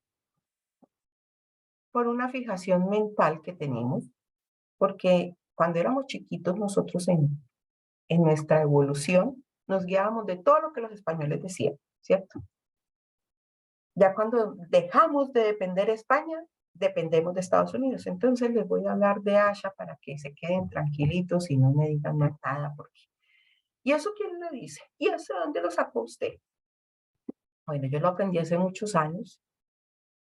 por una fijación mental que tenemos, porque cuando éramos chiquitos nosotros en nuestra evolución nos guiábamos de todo lo que los españoles decían, ¿cierto? Ya cuando dejamos de depender de España, dependemos de Estados Unidos. Entonces les voy a hablar de Asha para que se queden tranquilitos y no me digan más nada. Porque... ¿Y eso quién le dice? ¿Y eso dónde lo sacó usted? Bueno, yo lo aprendí hace muchos años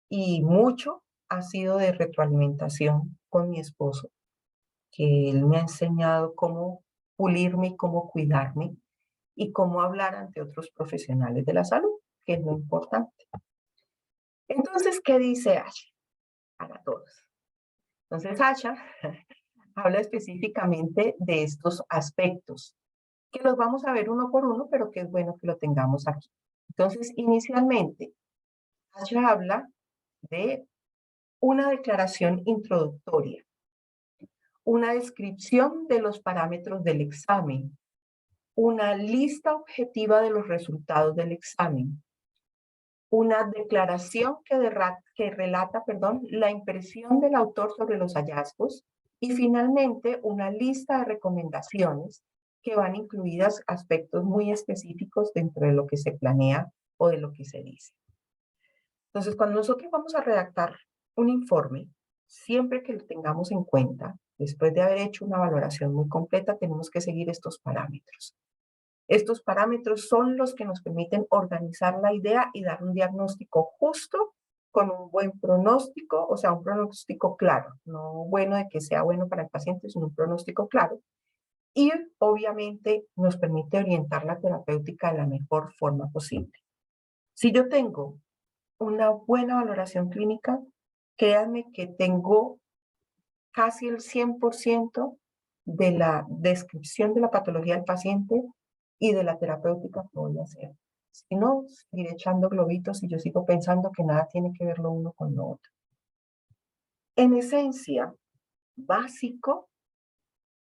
y mucho ha sido de retroalimentación con mi esposo, que él me ha enseñado cómo pulirme y cómo cuidarme y cómo hablar ante otros profesionales de la salud, que es lo importante. Entonces, ¿qué dice Asha? Para todos. Entonces, Asha habla específicamente de estos aspectos, que los vamos a ver uno por uno, pero que es bueno que lo tengamos aquí. Entonces, inicialmente, Asha habla de una declaración introductoria, una descripción de los parámetros del examen, una lista objetiva de los resultados del examen, una declaración que relata la impresión del autor sobre los hallazgos y finalmente una lista de recomendaciones que van incluidas aspectos muy específicos dentro de lo que se planea o de lo que se dice. Entonces, cuando nosotros vamos a redactar un informe, siempre que lo tengamos en cuenta, después de haber hecho una valoración muy completa, tenemos que seguir estos parámetros. Estos parámetros son los que nos permiten organizar la idea y dar un diagnóstico justo con un buen pronóstico, o sea, un pronóstico claro, no bueno de que sea bueno para el paciente, sino un pronóstico claro. Y obviamente nos permite orientar la terapéutica de la mejor forma posible. Si yo tengo una buena valoración clínica, créanme que tengo casi el 100% de la descripción de la patología del paciente y de la terapéutica que voy a hacer. Si no, seguiré echando globitos y yo sigo pensando que nada tiene que ver lo uno con lo otro. En esencia, básico,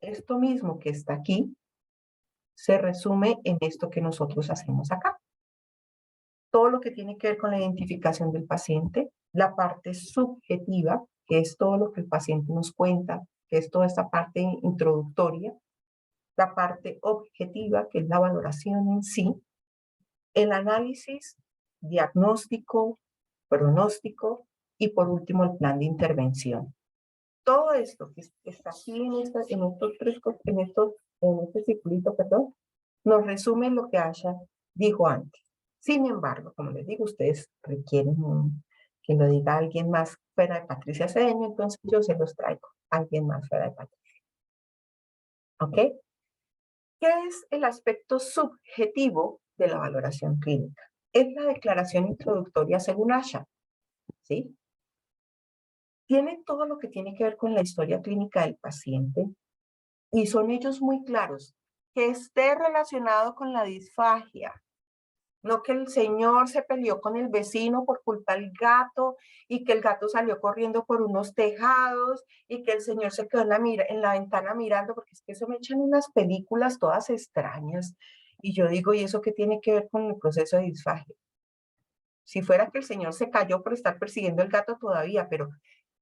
esto mismo que está aquí, se resume en esto que nosotros hacemos acá. Todo lo que tiene que ver con la identificación del paciente, la parte subjetiva, que es todo lo que el paciente nos cuenta, que es toda esta parte introductoria, la parte objetiva, que es la valoración en sí, el análisis, diagnóstico, pronóstico y por último el plan de intervención. Todo esto que está aquí en estos tres, en este circulito, perdón, nos resume lo que Asha dijo antes. Sin embargo, como les digo, ustedes requieren que lo diga alguien más fuera de Patricia Cedeño, entonces yo se los traigo, alguien más fuera de Patricia. ¿Ok? ¿Qué es el aspecto subjetivo de la valoración clínica? Es la declaración introductoria según Asha, ¿sí? Tiene todo lo que tiene que ver con la historia clínica del paciente y son ellos muy claros, que esté relacionado con la disfagia, no que el señor se peleó con el vecino por culpa del gato y que el gato salió corriendo por unos tejados y que el señor se quedó en la ventana mirando, porque es que eso me echan unas películas todas extrañas. Y yo digo, ¿y eso qué tiene que ver con el proceso de disfagia? Si fuera que el señor se cayó por estar persiguiendo el gato todavía, pero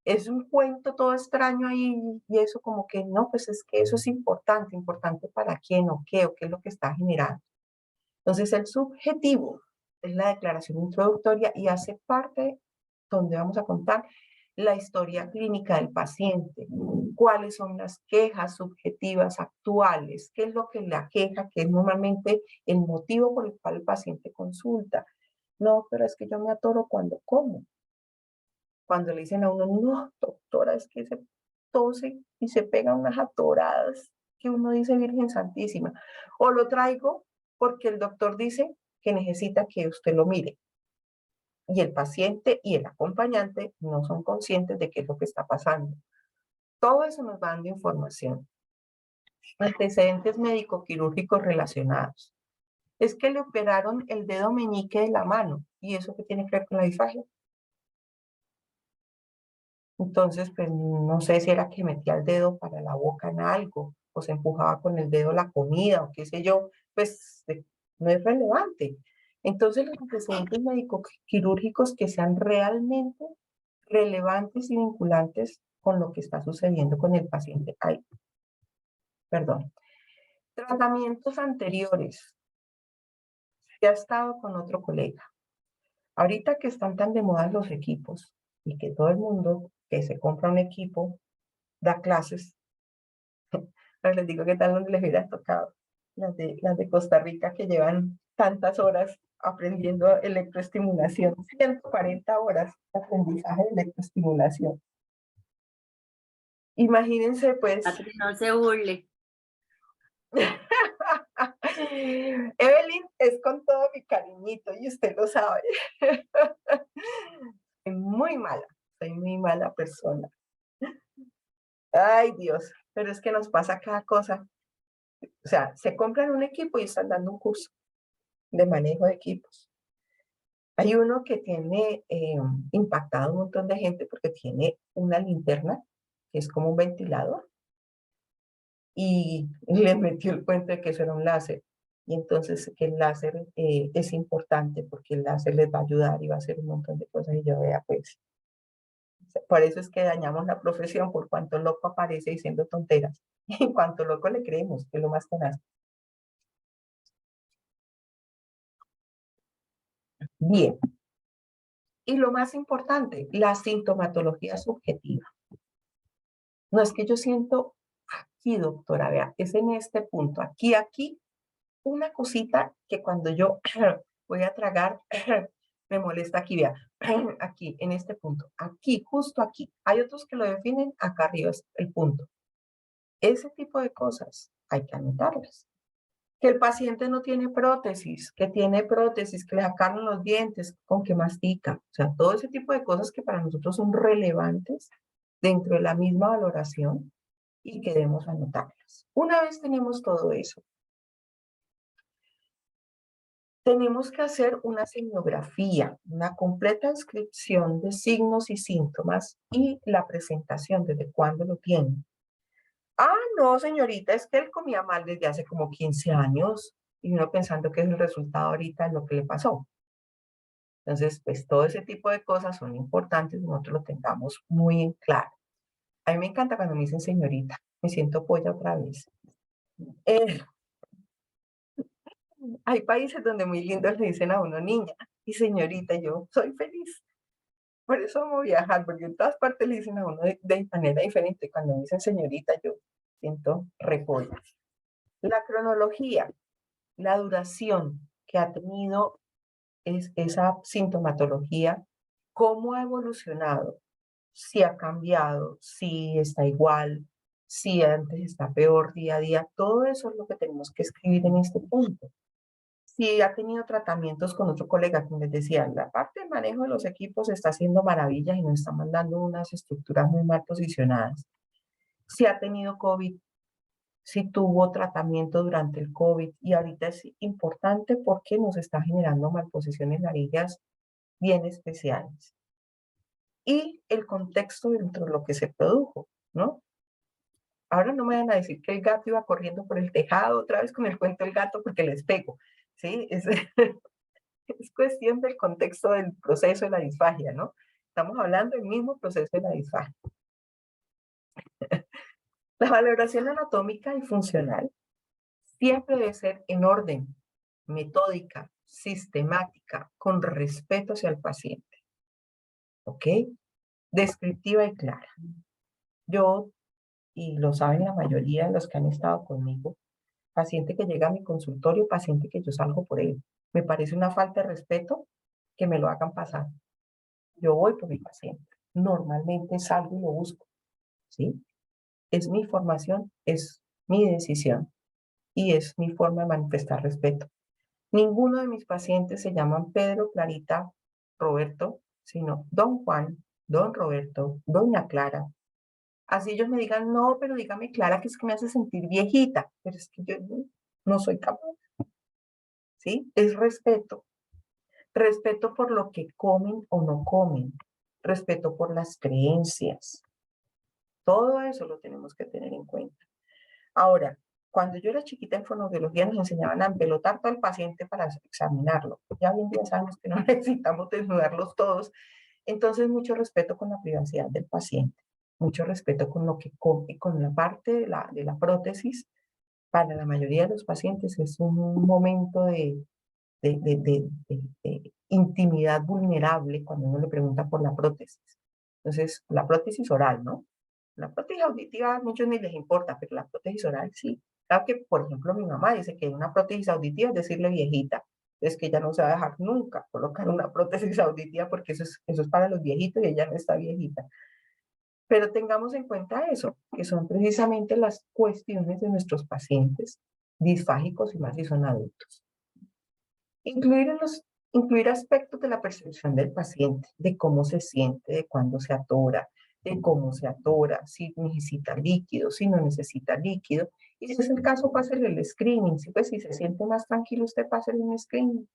es un cuento todo extraño ahí y eso como que no, pues es que eso es importante, importante para quién o qué es lo que está generando. Entonces el subjetivo es la declaración introductoria y hace parte donde vamos a contar la historia clínica del paciente, cuáles son las quejas subjetivas actuales, qué es lo que le aqueja, que es normalmente el motivo por el cual el paciente consulta. No, pero es que yo me atoro cuando como. Cuando le dicen a uno, no, doctora, es que se tose y se pega unas atoradas que uno dice Virgen Santísima. O lo traigo porque el doctor dice que necesita que usted lo mire. Y el paciente y el acompañante no son conscientes de qué es lo que está pasando. Todo eso nos va dando información. Antecedentes médico-quirúrgicos relacionados. Es que le operaron el dedo meñique de la mano. ¿Y eso qué tiene que ver con la disfagia? Entonces, pues no sé si era que metía el dedo para la boca en algo, o se empujaba con el dedo la comida, o qué sé yo, pues no es relevante. Entonces, los antecedentes médico-quirúrgicos que sean realmente relevantes y vinculantes con lo que está sucediendo con el paciente. Ay, perdón. Tratamientos anteriores. Se ha estado con otro colega. Ahorita que están tan de moda los equipos y que todo el mundo que se compra un equipo da clases. Pero les digo que tal donde les hubiera tocado las de Costa Rica que llevan tantas horas aprendiendo electroestimulación, 140 horas de aprendizaje de electroestimulación. Imagínense pues. Patri, no se burle. Evelyn es con todo mi cariñito y usted lo sabe. Soy muy mala persona. Ay Dios, pero es que nos pasa cada cosa. O sea, se compran un equipo y están dando un curso de manejo de equipos. Hay uno que tiene impactado un montón de gente porque tiene una linterna, que es como un ventilador, y le metió el cuento de que eso era un láser. Y entonces que el láser es importante porque el láser les va a ayudar y va a hacer un montón de cosas. Y yo vea, pues, por eso es que dañamos la profesión, por cuanto loco aparece diciendo tonteras. Y en cuanto loco le creemos, que es lo más tenaz. Bien. Y lo más importante, la sintomatología subjetiva. No es que yo siento aquí, doctora, vea, es en este punto, aquí, una cosita que cuando yo voy a tragar, me molesta aquí, vea, aquí, en este punto, aquí, justo aquí. Hay otros que lo definen, acá arriba es el punto. Ese tipo de cosas hay que anotarlas. Que el paciente no tiene prótesis, que tiene prótesis, que le sacaron los dientes, con que mastica. O sea, todo ese tipo de cosas que para nosotros son relevantes dentro de la misma valoración y que debemos anotarlas. Una vez tenemos todo eso, tenemos que hacer una semiografía, una completa descripción de signos y síntomas y la presentación desde cuándo lo tienen. Ah, no, señorita, es que él comía mal desde hace como 15 años y uno pensando que es el resultado ahorita de lo que le pasó. Entonces, pues todo ese tipo de cosas son importantes, nosotros lo tengamos muy en claro. A mí me encanta cuando me dicen señorita, me siento polla otra vez. Eh, hay países donde muy lindos le dicen a uno niña y señorita, yo soy feliz. Por eso amo viajar, porque en todas partes le dicen a uno de manera diferente. Cuando me dicen señorita, yo siento repollo. La cronología, la duración que ha tenido esa sintomatología, cómo ha evolucionado, si ha cambiado, si está igual, si antes está peor día a día, todo eso es lo que tenemos que escribir en este punto. Si ha tenido tratamientos con otro colega, como les decía, la parte de manejo de los equipos está haciendo maravillas y nos está mandando unas estructuras muy mal posicionadas. Si ha tenido COVID, si tuvo tratamiento durante el COVID y ahorita es importante porque nos está generando malposiciones laringeas bien especiales. Y el contexto dentro de lo que se produjo, ¿no? Ahora no me van a decir que el gato iba corriendo por el tejado otra vez con el cuento del gato porque les pego, ¿sí? Es cuestión del contexto del proceso de la disfagia, ¿no? Estamos hablando del mismo proceso de la disfagia. La valoración anatómica y funcional siempre debe ser en orden, metódica, sistemática, con respeto hacia el paciente, ¿ok? Descriptiva y clara. Yo, y lo saben la mayoría de los que han estado conmigo, paciente que llega a mi consultorio, paciente que yo salgo por él. Me parece una falta de respeto que me lo hagan pasar. Yo voy por mi paciente. Normalmente salgo y lo busco, ¿sí? Es mi formación, es mi decisión y es mi forma de manifestar respeto. Ninguno de mis pacientes se llaman Pedro, Clarita, Roberto, sino Don Juan, Don Roberto, Doña Clara. Así ellos me digan, no, pero dígame Clara, que es que me hace sentir viejita, pero es que yo no soy capaz, ¿sí? Es respeto. Respeto por lo que comen o no comen. Respeto por las creencias. Todo eso lo tenemos que tener en cuenta. Ahora, cuando yo era chiquita en fonoaudiología nos enseñaban a empelotar todo el paciente para examinarlo. Ya hoy en día sabemos que no necesitamos desnudarlos todos. Entonces, mucho respeto con la privacidad del paciente, mucho respeto con lo que come, con la parte de la prótesis. Para la mayoría de los pacientes es un momento de intimidad vulnerable cuando uno le pregunta por la prótesis. Entonces, la prótesis oral, ¿no? La prótesis auditiva a muchos ni les importa, pero la prótesis oral sí. Claro que, por ejemplo, mi mamá dice que una prótesis auditiva es decirle viejita. Es que ella no se va a dejar nunca colocar una prótesis auditiva porque eso es para los viejitos y ella no está viejita. Pero tengamos en cuenta eso, que son precisamente las cuestiones de nuestros pacientes disfágicos y más si son adultos. Incluir aspectos de la percepción del paciente, de cómo se siente, de cuándo se atora, de cómo se atora, si necesita líquido, si no necesita líquido. Y si es el caso, pásele el screening. Si se siente más tranquilo, usted pásele un screening.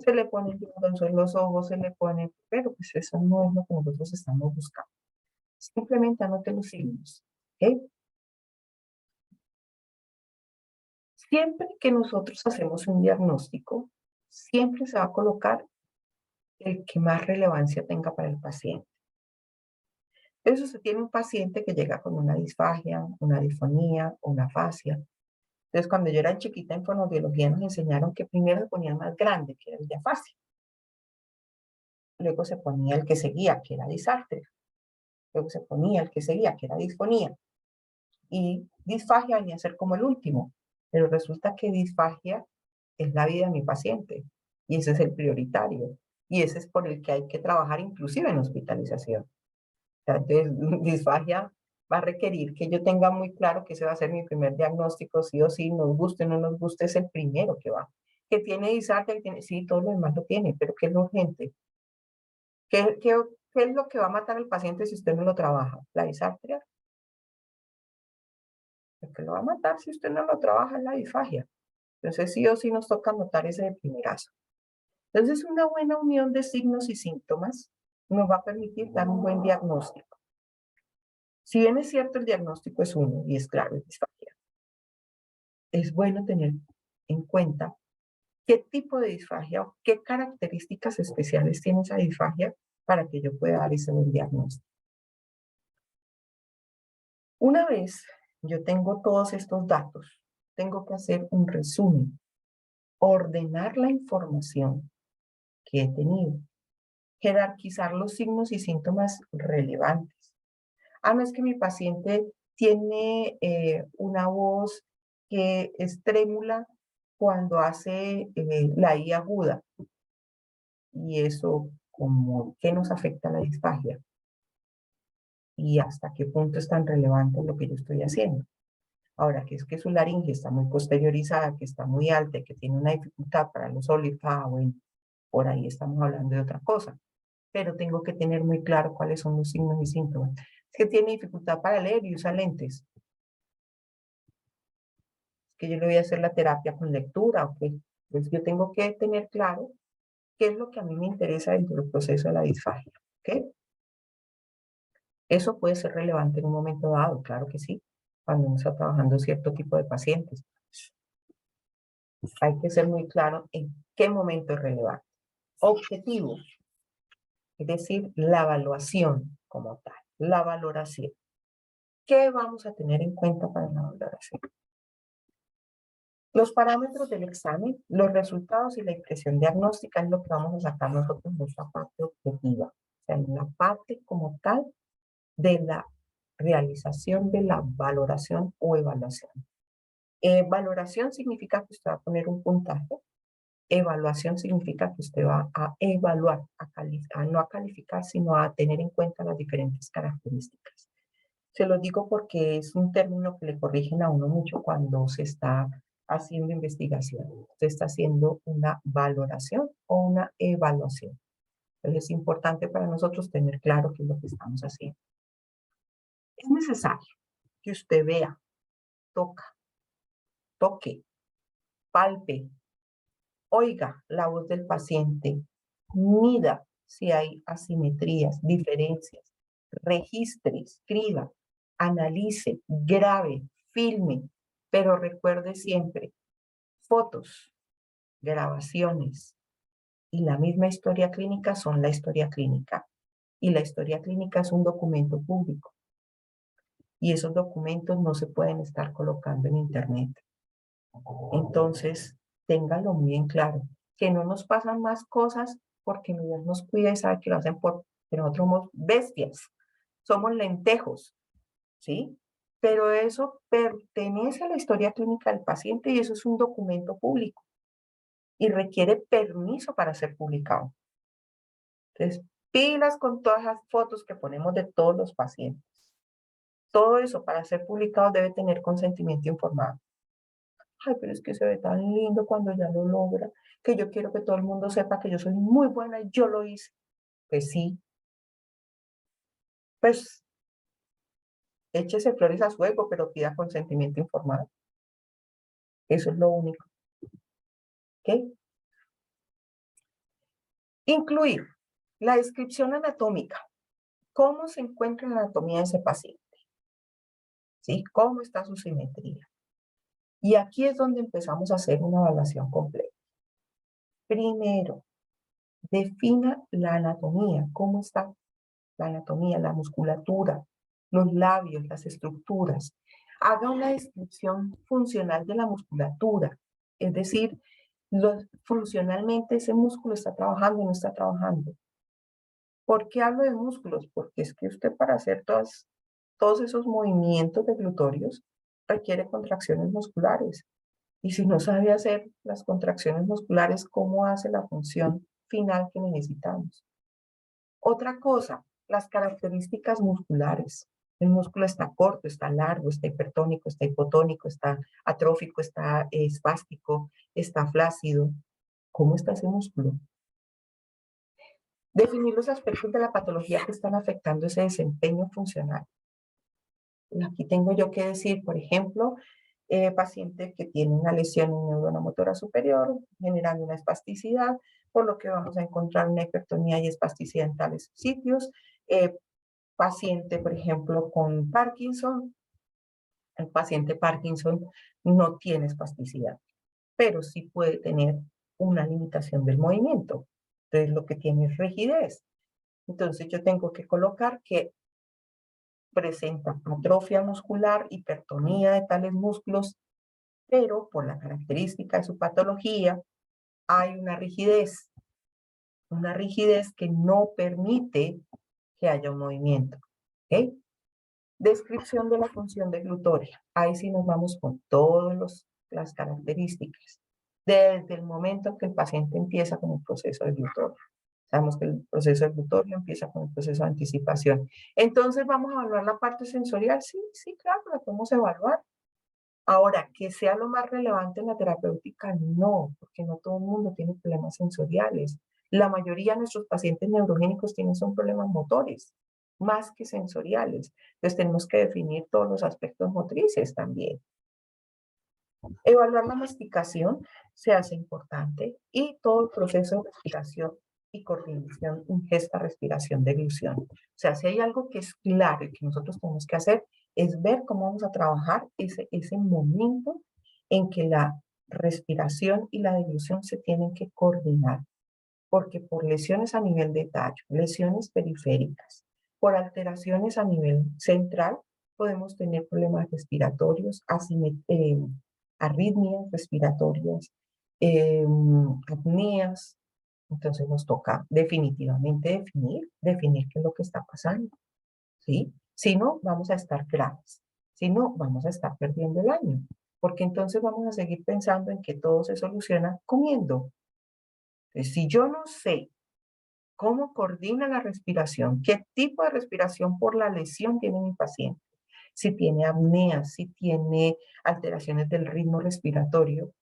Se le pone el en los ojos, se le pone, pero pues eso no es lo que nosotros estamos buscando. Simplemente anote los signos. ¿Okay? Siempre que nosotros hacemos un diagnóstico, siempre se va a colocar el que más relevancia tenga para el paciente. Eso se tiene un paciente que llega con una disfagia, una disfonía, una afasia. Entonces, cuando yo era chiquita en fonoaudiología nos enseñaron que primero se ponía el más grande, que era el de afasia. Luego se ponía el que seguía, que era disártrea. Luego se ponía el que seguía, que era disfonía. Y disfagia venía a ser como el último. Pero resulta que disfagia es la vida de mi paciente. Y ese es el prioritario. Y ese es por el que hay que trabajar inclusive en hospitalización. Entonces, disfagia va a requerir que yo tenga muy claro que ese va a ser mi primer diagnóstico, sí o sí, nos guste o no nos guste, es el primero que va. Que tiene disartria, que tiene, sí, todo lo demás lo tiene, pero ¿qué es lo urgente? ¿Qué es lo que va a matar al paciente si usted no lo trabaja? La disartria. Lo que lo va a matar si usted no lo trabaja es la disfagia. Entonces, sí o sí nos toca notar ese de primerazo. Entonces, una buena unión de signos y síntomas nos va a permitir dar un buen diagnóstico. Si bien es cierto, el diagnóstico es uno y es claro, es disfagia, es bueno tener en cuenta qué tipo de disfagia o qué características especiales tiene esa disfagia para que yo pueda dar ese buen diagnóstico. Una vez yo tengo todos estos datos, tengo que hacer un resumen, ordenar la información que he tenido, jerarquizar los signos y síntomas relevantes. No es que mi paciente tiene una voz que es trémula cuando hace la I aguda. Y eso, como, ¿qué nos afecta a la disfagia? Y hasta qué punto es tan relevante lo que yo estoy haciendo. Ahora, que es que su laringe está muy posteriorizada, que está muy alta y que tiene una dificultad para los sólidos, bueno, por ahí estamos hablando de otra cosa. Pero tengo que tener muy claro cuáles son los signos y síntomas. Es que tiene dificultad para leer y usa lentes. Es que yo le voy a hacer la terapia con lectura, ¿ok? Entonces yo tengo que tener claro qué es lo que a mí me interesa dentro del proceso de la disfagia, ¿ok? Eso puede ser relevante en un momento dado, claro que sí, cuando uno está trabajando cierto tipo de pacientes. Hay que ser muy claro en qué momento es relevante. Objetivo, es decir, la evaluación como tal, la valoración. ¿Qué vamos a tener en cuenta para la valoración? Los parámetros del examen, los resultados y la impresión diagnóstica es lo que vamos a sacar nosotros en esta parte objetiva. O sea, en la parte como tal de la realización de la valoración o evaluación. Valoración significa que usted va a poner un puntaje. Evaluación significa que usted va a evaluar, no a calificar, sino a tener en cuenta las diferentes características. Se lo digo porque es un término que le corrigen a uno mucho cuando se está haciendo investigación. Usted está haciendo una valoración o una evaluación. Entonces es importante para nosotros tener claro qué es lo que estamos haciendo. Es necesario que usted vea, toque, palpe, oiga la voz del paciente, mida si hay asimetrías, diferencias, registre, escriba, analice, grabe, filme, pero recuerde siempre, fotos, grabaciones y la misma historia clínica son la historia clínica. Y la historia clínica es un documento público. Y esos documentos no se pueden estar colocando en internet. Entonces, ténganlo muy en claro, que no nos pasan más cosas porque Dios nos cuida y sabe que lo hacen porque nosotros somos bestias, somos lentejos, ¿sí? Pero eso pertenece a la historia clínica del paciente y eso es un documento público y requiere permiso para ser publicado. Entonces, pilas con todas las fotos que ponemos de todos los pacientes. Todo eso para ser publicado debe tener consentimiento informado. Ay, pero es que se ve tan lindo cuando ya lo logra, que yo quiero que todo el mundo sepa que yo soy muy buena y yo lo hice. Pues sí, pues échese flores a su ego, pero pida consentimiento informado. Eso es lo único. ¿Ok? Incluir la descripción anatómica. ¿Cómo se encuentra la anatomía de ese paciente? ¿Sí? ¿Cómo está su simetría? Y aquí es donde empezamos a hacer una evaluación completa. Primero, defina la anatomía. ¿Cómo está la anatomía, la musculatura, los labios, las estructuras? Haga una descripción funcional de la musculatura. Es decir, funcionalmente ese músculo está trabajando o no está trabajando. ¿Por qué hablo de músculos? Porque es que usted para hacer todos esos movimientos de glutorios requiere contracciones musculares. Y si no sabe hacer las contracciones musculares, ¿cómo hace la función final que necesitamos? Otra cosa, las características musculares. El músculo está corto, está largo, está hipertónico, está hipotónico, está atrófico, está espástico, está flácido. ¿Cómo está ese músculo? Definir los aspectos de la patología que están afectando ese desempeño funcional. Aquí tengo yo que decir, por ejemplo, paciente que tiene una lesión en neurona motora superior, generando una espasticidad, por lo que vamos a encontrar una hipertonía y espasticidad en tales sitios. Paciente, por ejemplo, con Parkinson, el paciente Parkinson no tiene espasticidad, pero sí puede tener una limitación del movimiento. Entonces, lo que tiene es rigidez. Entonces, yo tengo que colocar que presenta atrofia muscular, hipertonía de tales músculos pero por la característica de su patología hay una rigidez que no permite que haya un movimiento. ¿Ok? Descripción de la función de glutoria. Ahí sí nos vamos con todas las características. Desde el momento en que el paciente empieza con el proceso de glutoria. Sabemos que el proceso de glutoria empieza con el proceso de anticipación. Entonces, ¿vamos a evaluar la parte sensorial? Sí, sí, claro, la podemos evaluar. Ahora, que sea lo más relevante en la terapéutica, no, porque no todo el mundo tiene problemas sensoriales. La mayoría de nuestros pacientes neurogénicos tienen son problemas motores, más que sensoriales. Entonces tenemos que definir todos los aspectos motrices también. Evaluar la masticación se hace importante y todo el proceso de respiración y coordinación, ingesta, respiración, deglución. O sea, si hay algo que es claro y que nosotros tenemos que hacer es ver cómo vamos a trabajar ese momento en que la respiración y la deglución se tienen que coordinar, porque por lesiones a nivel de tallo, lesiones periféricas, por alteraciones a nivel central, podemos tener problemas respiratorios, arritmias respiratorias, apneas. Entonces nos toca definitivamente definir qué es lo que está pasando, ¿sí? Si no, vamos a estar graves. Si no, vamos a estar perdiendo el año. Porque entonces vamos a seguir pensando en que todo se soluciona comiendo. Entonces, si yo no sé cómo coordina la respiración, qué tipo de respiración por la lesión tiene mi paciente, si tiene apnea, si tiene alteraciones del ritmo respiratorio,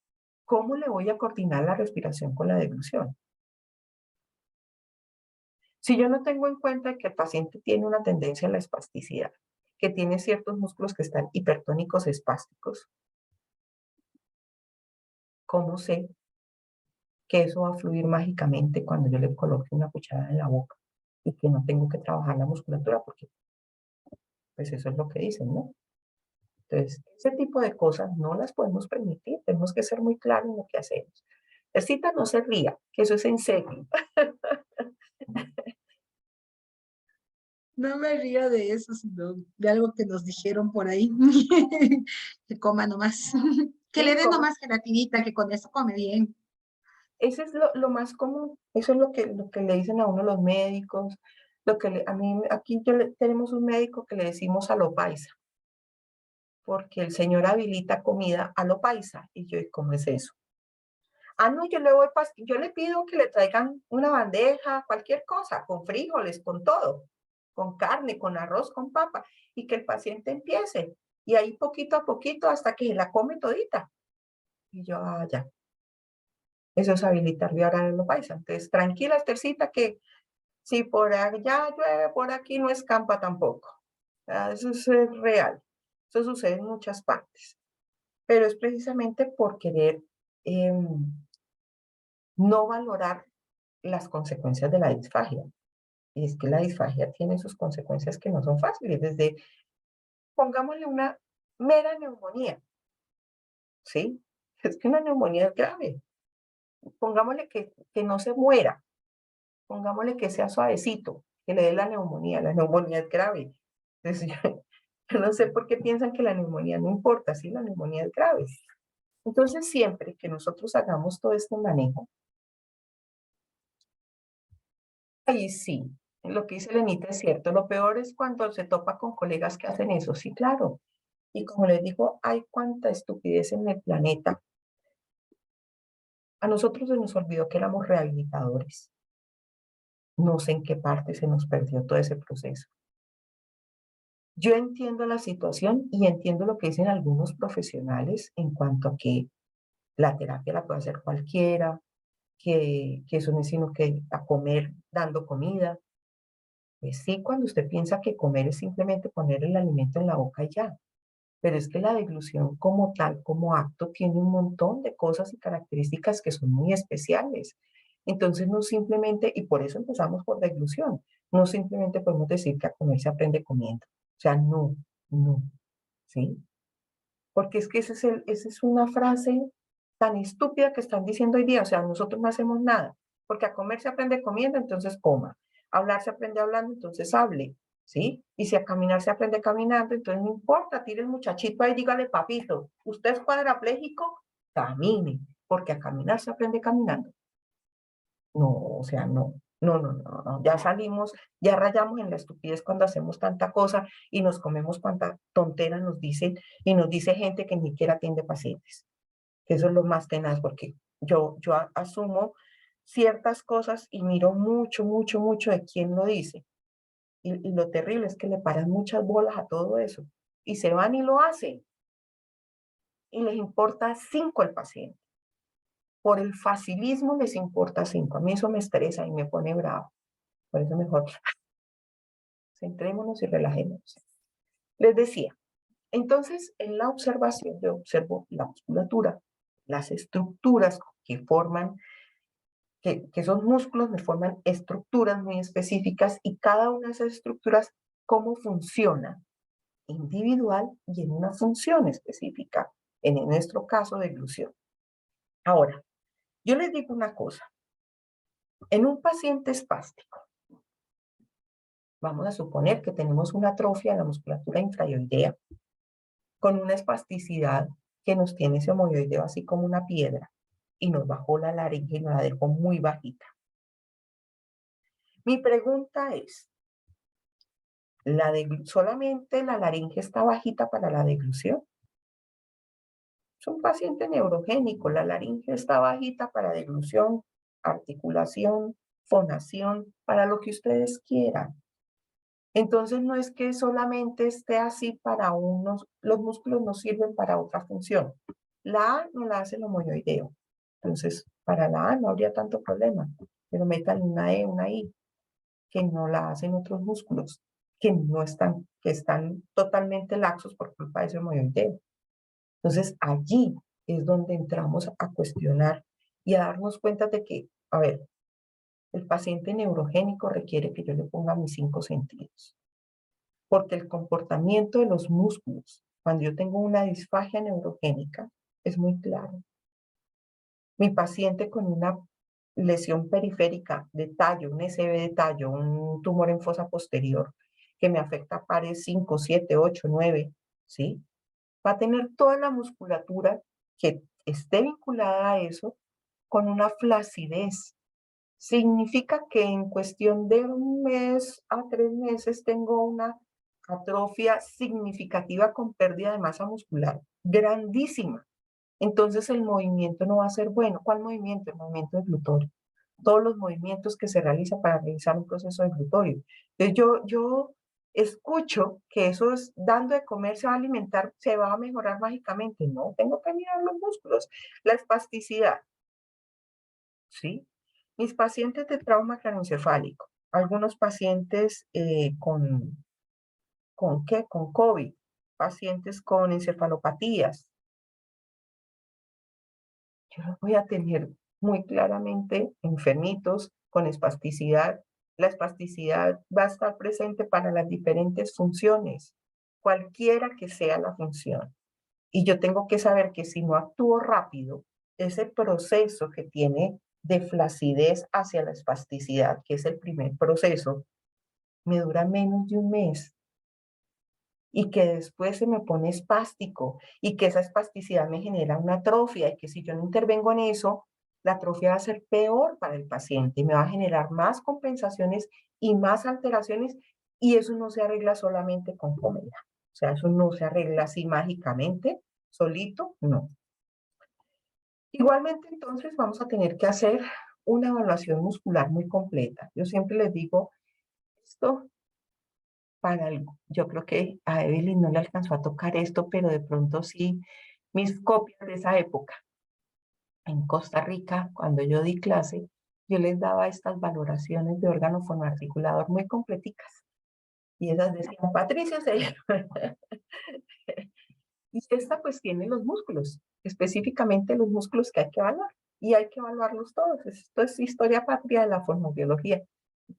¿cómo le voy a coordinar la respiración con la deglución? Si yo no tengo en cuenta que el paciente tiene una tendencia a la espasticidad, que tiene ciertos músculos que están hipertónicos espásticos, ¿cómo sé que eso va a fluir mágicamente cuando yo le coloque una cucharada en la boca y que no tengo que trabajar la musculatura? Porque pues eso es lo que dicen, ¿no? Entonces, ese tipo de cosas no las podemos permitir, tenemos que ser muy claros en lo que hacemos. Cita, no se ría, que eso es en serio. No me río de eso, sino de algo que nos dijeron por ahí. Que coma nomás. Que le Sí, den nomás gelatinita, que con eso come bien. ese es lo más común, eso es lo que le dicen a uno los médicos, a mí, aquí tenemos un médico que le decimos a lo paisa, porque el señor habilita comida a lo paisa, y yo, ¿cómo es eso? Ah, no, yo le pido que le traigan una bandeja, cualquier cosa, con frijoles, con todo, con carne, con arroz, con papa, y que el paciente empiece, y ahí poquito a poquito hasta que la come todita. Y yo, ya, eso es habilitarle ahora en lo paisa. Entonces, tranquila, Estercita, que si por allá llueve, por aquí no escampa tampoco. Eso es real. Eso sucede en muchas partes. Pero es precisamente por querer no valorar las consecuencias de la disfagia. Y es que la disfagia tiene sus consecuencias que no son fáciles. Desde, pongámosle una mera neumonía, ¿sí? Es que una neumonía es grave. Pongámosle que no se muera. Pongámosle que sea suavecito, que le dé la neumonía. La neumonía es grave. Entonces, yo no sé por qué piensan que la neumonía no importa, sí, la neumonía es grave. Entonces, siempre que nosotros hagamos todo este manejo, ahí sí, lo que dice Lenita es cierto. Lo peor es cuando se topa con colegas que hacen eso, sí, claro. Y como les digo, hay cuánta estupidez en el planeta. A nosotros se nos olvidó que éramos rehabilitadores. No sé en qué parte se nos perdió todo ese proceso. Yo entiendo la situación y entiendo lo que dicen algunos profesionales en cuanto a que la terapia la puede hacer cualquiera, que eso no es sino que a comer dando comida. Pues sí, cuando usted piensa que comer es simplemente poner el alimento en la boca y ya. Pero es que la deglución como tal, como acto, tiene un montón de cosas y características que son muy especiales. Entonces no simplemente, y por eso empezamos por deglución, no simplemente podemos decir que a comer se aprende comiendo. O sea, no, no, ¿sí? Porque es que esa es una frase tan estúpida que están diciendo hoy día. O sea, nosotros no hacemos nada. Porque a comer se aprende comiendo, entonces coma. A hablar se aprende hablando, entonces hable. ¿sí? Y si a caminar se aprende caminando, entonces no importa, tire el muchachito ahí, dígale, papito, usted es cuadrapléjico, camine, porque a caminar se aprende caminando. No, o sea, no, ya salimos, ya rayamos en la estupidez cuando hacemos tanta cosa y nos comemos cuanta tontera nos dicen y nos dice gente que ni siquiera atiende pacientes. Eso es lo más tenaz, porque yo asumo ciertas cosas y miro mucho de quién lo dice. Y lo terrible es que le paran muchas bolas a todo eso. Y se van y lo hacen. Y les importa 5 el paciente. Por el facilismo les importa 5. A mí eso me estresa y me pone bravo. Por eso mejor centrémonos y relajémonos. Les decía, entonces en la observación yo observo la musculatura, las estructuras que forman, que esos músculos me forman estructuras muy específicas y cada una de esas estructuras, cómo funciona individual y en una función específica, en nuestro caso de glución. Ahora, yo les digo una cosa, en un paciente espástico, vamos a suponer que tenemos una atrofia en la musculatura intraoidea, con una espasticidad que nos tiene ese homoioideo así como una piedra, y nos bajó la laringe y nos la dejó muy bajita. Mi pregunta es, ¿solamente la laringe está bajita para la deglución? Es un paciente neurogénico, la laringe está bajita para deglución, articulación, fonación, para lo que ustedes quieran. Entonces no es que solamente esté así para unos, los músculos no sirven para otra función. La A no la hace el homoioideo. Entonces, para la A no habría tanto problema, pero metan una E, una I, que no la hacen otros músculos, que no están, que están totalmente laxos por culpa de ese homoioideo. Entonces, allí es donde entramos a cuestionar y a darnos cuenta de que, a ver, el paciente neurogénico requiere que yo le ponga mis 5 sentidos. Porque el comportamiento de los músculos, cuando yo tengo una disfagia neurogénica, es muy claro. Mi paciente con una lesión periférica de tallo, un SB de tallo, un tumor en fosa posterior, que me afecta a pares 5, 7, 8, 9, ¿sí? Va a tener toda la musculatura que esté vinculada a eso con una flacidez. Significa que en cuestión de 1 mes a 3 meses tengo una atrofia significativa con pérdida de masa muscular grandísima. Entonces el movimiento no va a ser bueno. ¿Cuál movimiento? El movimiento del glutorio. Todos los movimientos que se realizan para realizar un proceso de glutorio. Entonces yo escucho que eso es dando de comer, se va a alimentar, se va a mejorar mágicamente. No, tengo que mirar los músculos. La espasticidad, ¿sí? Mis pacientes de trauma craneoencefálico, algunos pacientes ¿con qué? Con COVID, pacientes con encefalopatías. Yo los voy a tener muy claramente enfermitos con espasticidad. La espasticidad va a estar presente para las diferentes funciones, cualquiera que sea la función. Y yo tengo que saber que si no actúo rápido, ese proceso que tiene de flacidez hacia la espasticidad, que es el primer proceso, me dura menos de 1 mes y que después se me pone espástico y que esa espasticidad me genera una atrofia y que si yo no intervengo en eso, la atrofia va a ser peor para el paciente y me va a generar más compensaciones y más alteraciones y eso no se arregla solamente con comida. O sea, eso no se arregla así mágicamente, solito, no. Igualmente, entonces, vamos a tener que hacer una evaluación muscular muy completa. Yo siempre les digo, esto para algo. Yo creo que a Evelyn no le alcanzó a tocar esto, pero de pronto sí, mis copias de esa época. En Costa Rica, cuando yo di clase, yo les daba estas valoraciones de órgano fonoarticulador muy completicas. Y esas decían, Patricia, y esta pues tiene los músculos, específicamente los músculos que hay que evaluar. Y hay que evaluarlos todos. Esto es historia patria de la fonobiología.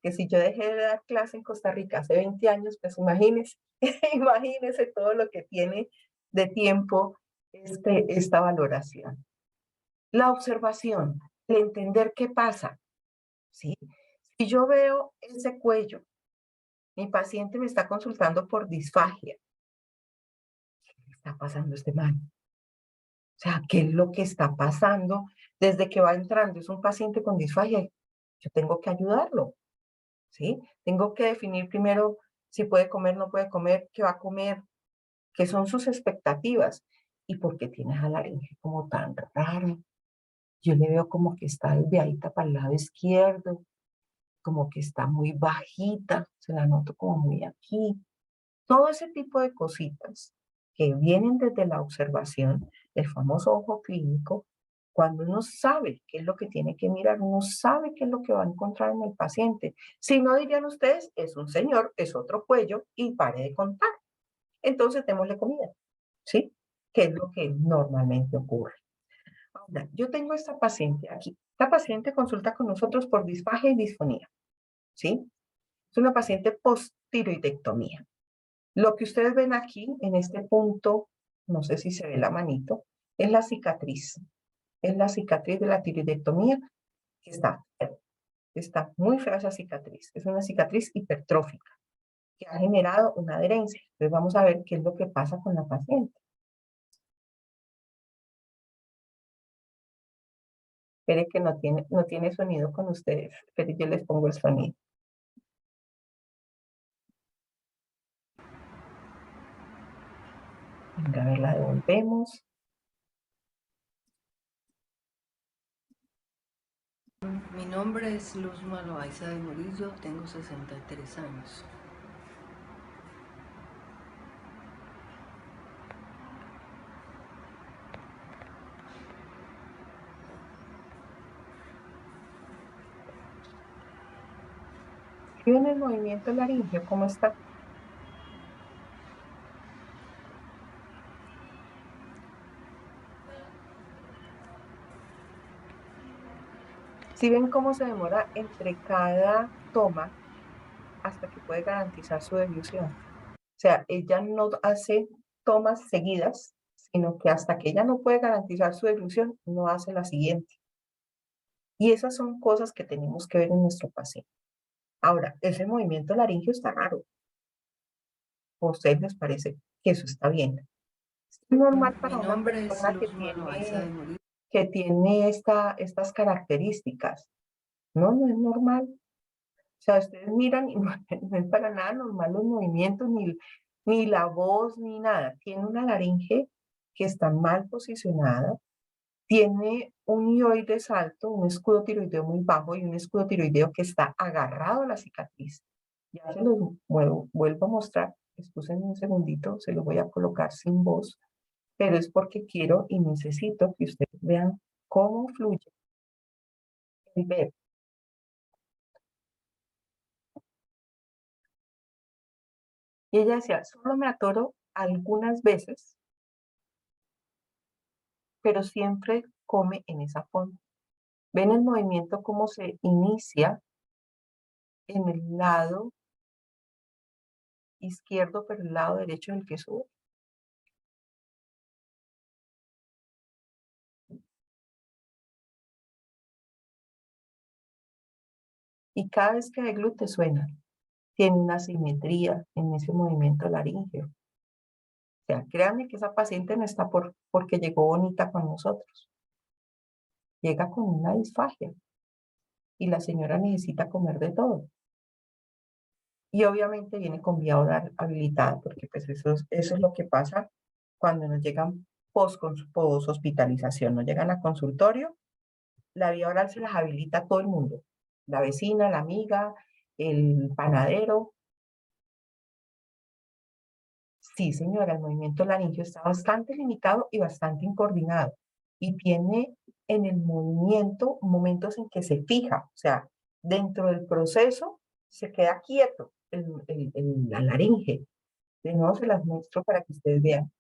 Que si yo dejé de dar clase en Costa Rica hace 20 años, pues imagínense, imagínense todo lo que tiene de tiempo esta valoración. La observación, el entender qué pasa, ¿sí? Si yo veo ese cuello Mi paciente me está consultando por disfagia. ¿Qué le está pasando a este man? O sea, ¿qué es lo que está pasando desde que va entrando? Es un paciente con disfagia. Yo tengo que ayudarlo, ¿sí? Tengo que definir primero si puede comer, no puede comer, qué va a comer, qué son sus expectativas y por qué tiene la laringe como tan rara. Yo le veo como que está desviadita para el lado izquierdo, como que está muy bajita, se la noto como muy aquí. Todo ese tipo de cositas que vienen desde la observación, el famoso ojo clínico, cuando uno sabe qué es lo que tiene que mirar, uno sabe qué es lo que va a encontrar en el paciente. Si no, dirían ustedes, es un señor, es otro cuello y pare de contar. Entonces démosle comida, ¿sí? Que es lo que normalmente ocurre. Ahora, yo tengo esta paciente aquí. Esta paciente consulta con nosotros por disfagia y disfonía, ¿sí? Es una paciente post-tiroidectomía. Lo que ustedes ven aquí, en este punto, no sé si se ve la manito, es la cicatriz. Es la cicatriz de la tiroidectomía que está muy fea esa cicatriz. Es una cicatriz hipertrófica que ha generado una adherencia. Entonces vamos a ver qué es lo que pasa con la paciente. Espere que no tiene sonido con ustedes. Espere, yo les pongo el sonido. Venga, a ver, la devolvemos. Mi nombre es Luzma Loaiza de Murillo, tengo 63 años. ¿Sí ven el movimiento laringeo? ¿Cómo está? ¿Sí ven cómo se demora entre cada toma hasta que puede garantizar su deglución? O sea, ella no hace tomas seguidas, sino que hasta que ella no puede garantizar su deglución, no hace la siguiente. Y esas son cosas que tenemos que ver en nuestro paciente. Ahora, ese movimiento laringio está raro. ¿A ustedes les parece que eso está bien? Es normal Mi para una nombre es persona Luzma Loaiza de Murillo. que tiene estas características. No, no es normal. O sea, ustedes miran y no, no es para nada normal los movimientos, ni la voz, ni nada. Tiene una laringe que está mal posicionada, tiene un ioides alto, un escudo tiroideo muy bajo y un escudo tiroideo que está agarrado a la cicatriz. Ya se los vuelvo a mostrar. Excúsenme un segundito, se lo voy a colocar sin voz, pero es porque quiero y necesito que ustedes vean cómo fluye el ver. Y ella decía, solo me atoro algunas veces, pero siempre come en esa forma. ¿Ven el movimiento cómo se inicia en el lado izquierdo, pero el lado derecho del que sube? Y cada vez que deglute suena, tiene una simetría en ese movimiento laríngeo. O sea, créanme que esa paciente no está porque llegó bonita con nosotros. Llega con una disfagia y la señora necesita comer de todo. Y obviamente viene con vía oral habilitada, porque pues eso es lo que pasa cuando nos llegan post-hospitalización, nos llegan a consultorio, la vía oral se las habilita a todo el mundo, la vecina, la amiga, el panadero. Sí, señora, el movimiento laringio está bastante limitado y bastante incoordinado. Y tiene en el movimiento momentos en que se fija, o sea, dentro del proceso se queda quieto la laringe. De nuevo se las muestro para que ustedes vean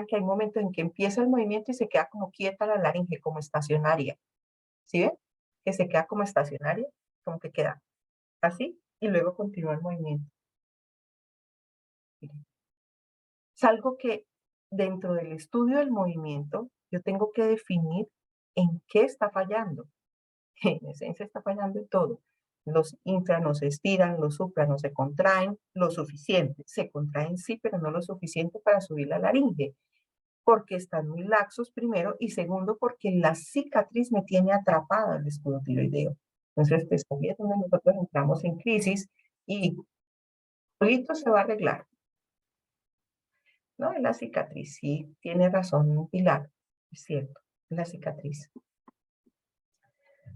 que hay momentos en que empieza el movimiento y se queda como quieta la laringe, como estacionaria. ¿Sí ven? Que se queda como estacionaria, como que queda así y luego continúa el movimiento. Miren. Es algo que dentro del estudio del movimiento yo tengo que definir en qué está fallando. En esencia está fallando en todo. Los infra no se estiran, los supra no se contraen lo suficiente. Se contraen sí, pero no lo suficiente para subir la laringe, porque están muy laxos primero y segundo porque la cicatriz me tiene atrapada el escudo tiroideo. Entonces, pues ahí es donde nosotros entramos en crisis y solito se va a arreglar. No, es la cicatriz, sí, tiene razón Pilar, es cierto, es la cicatriz.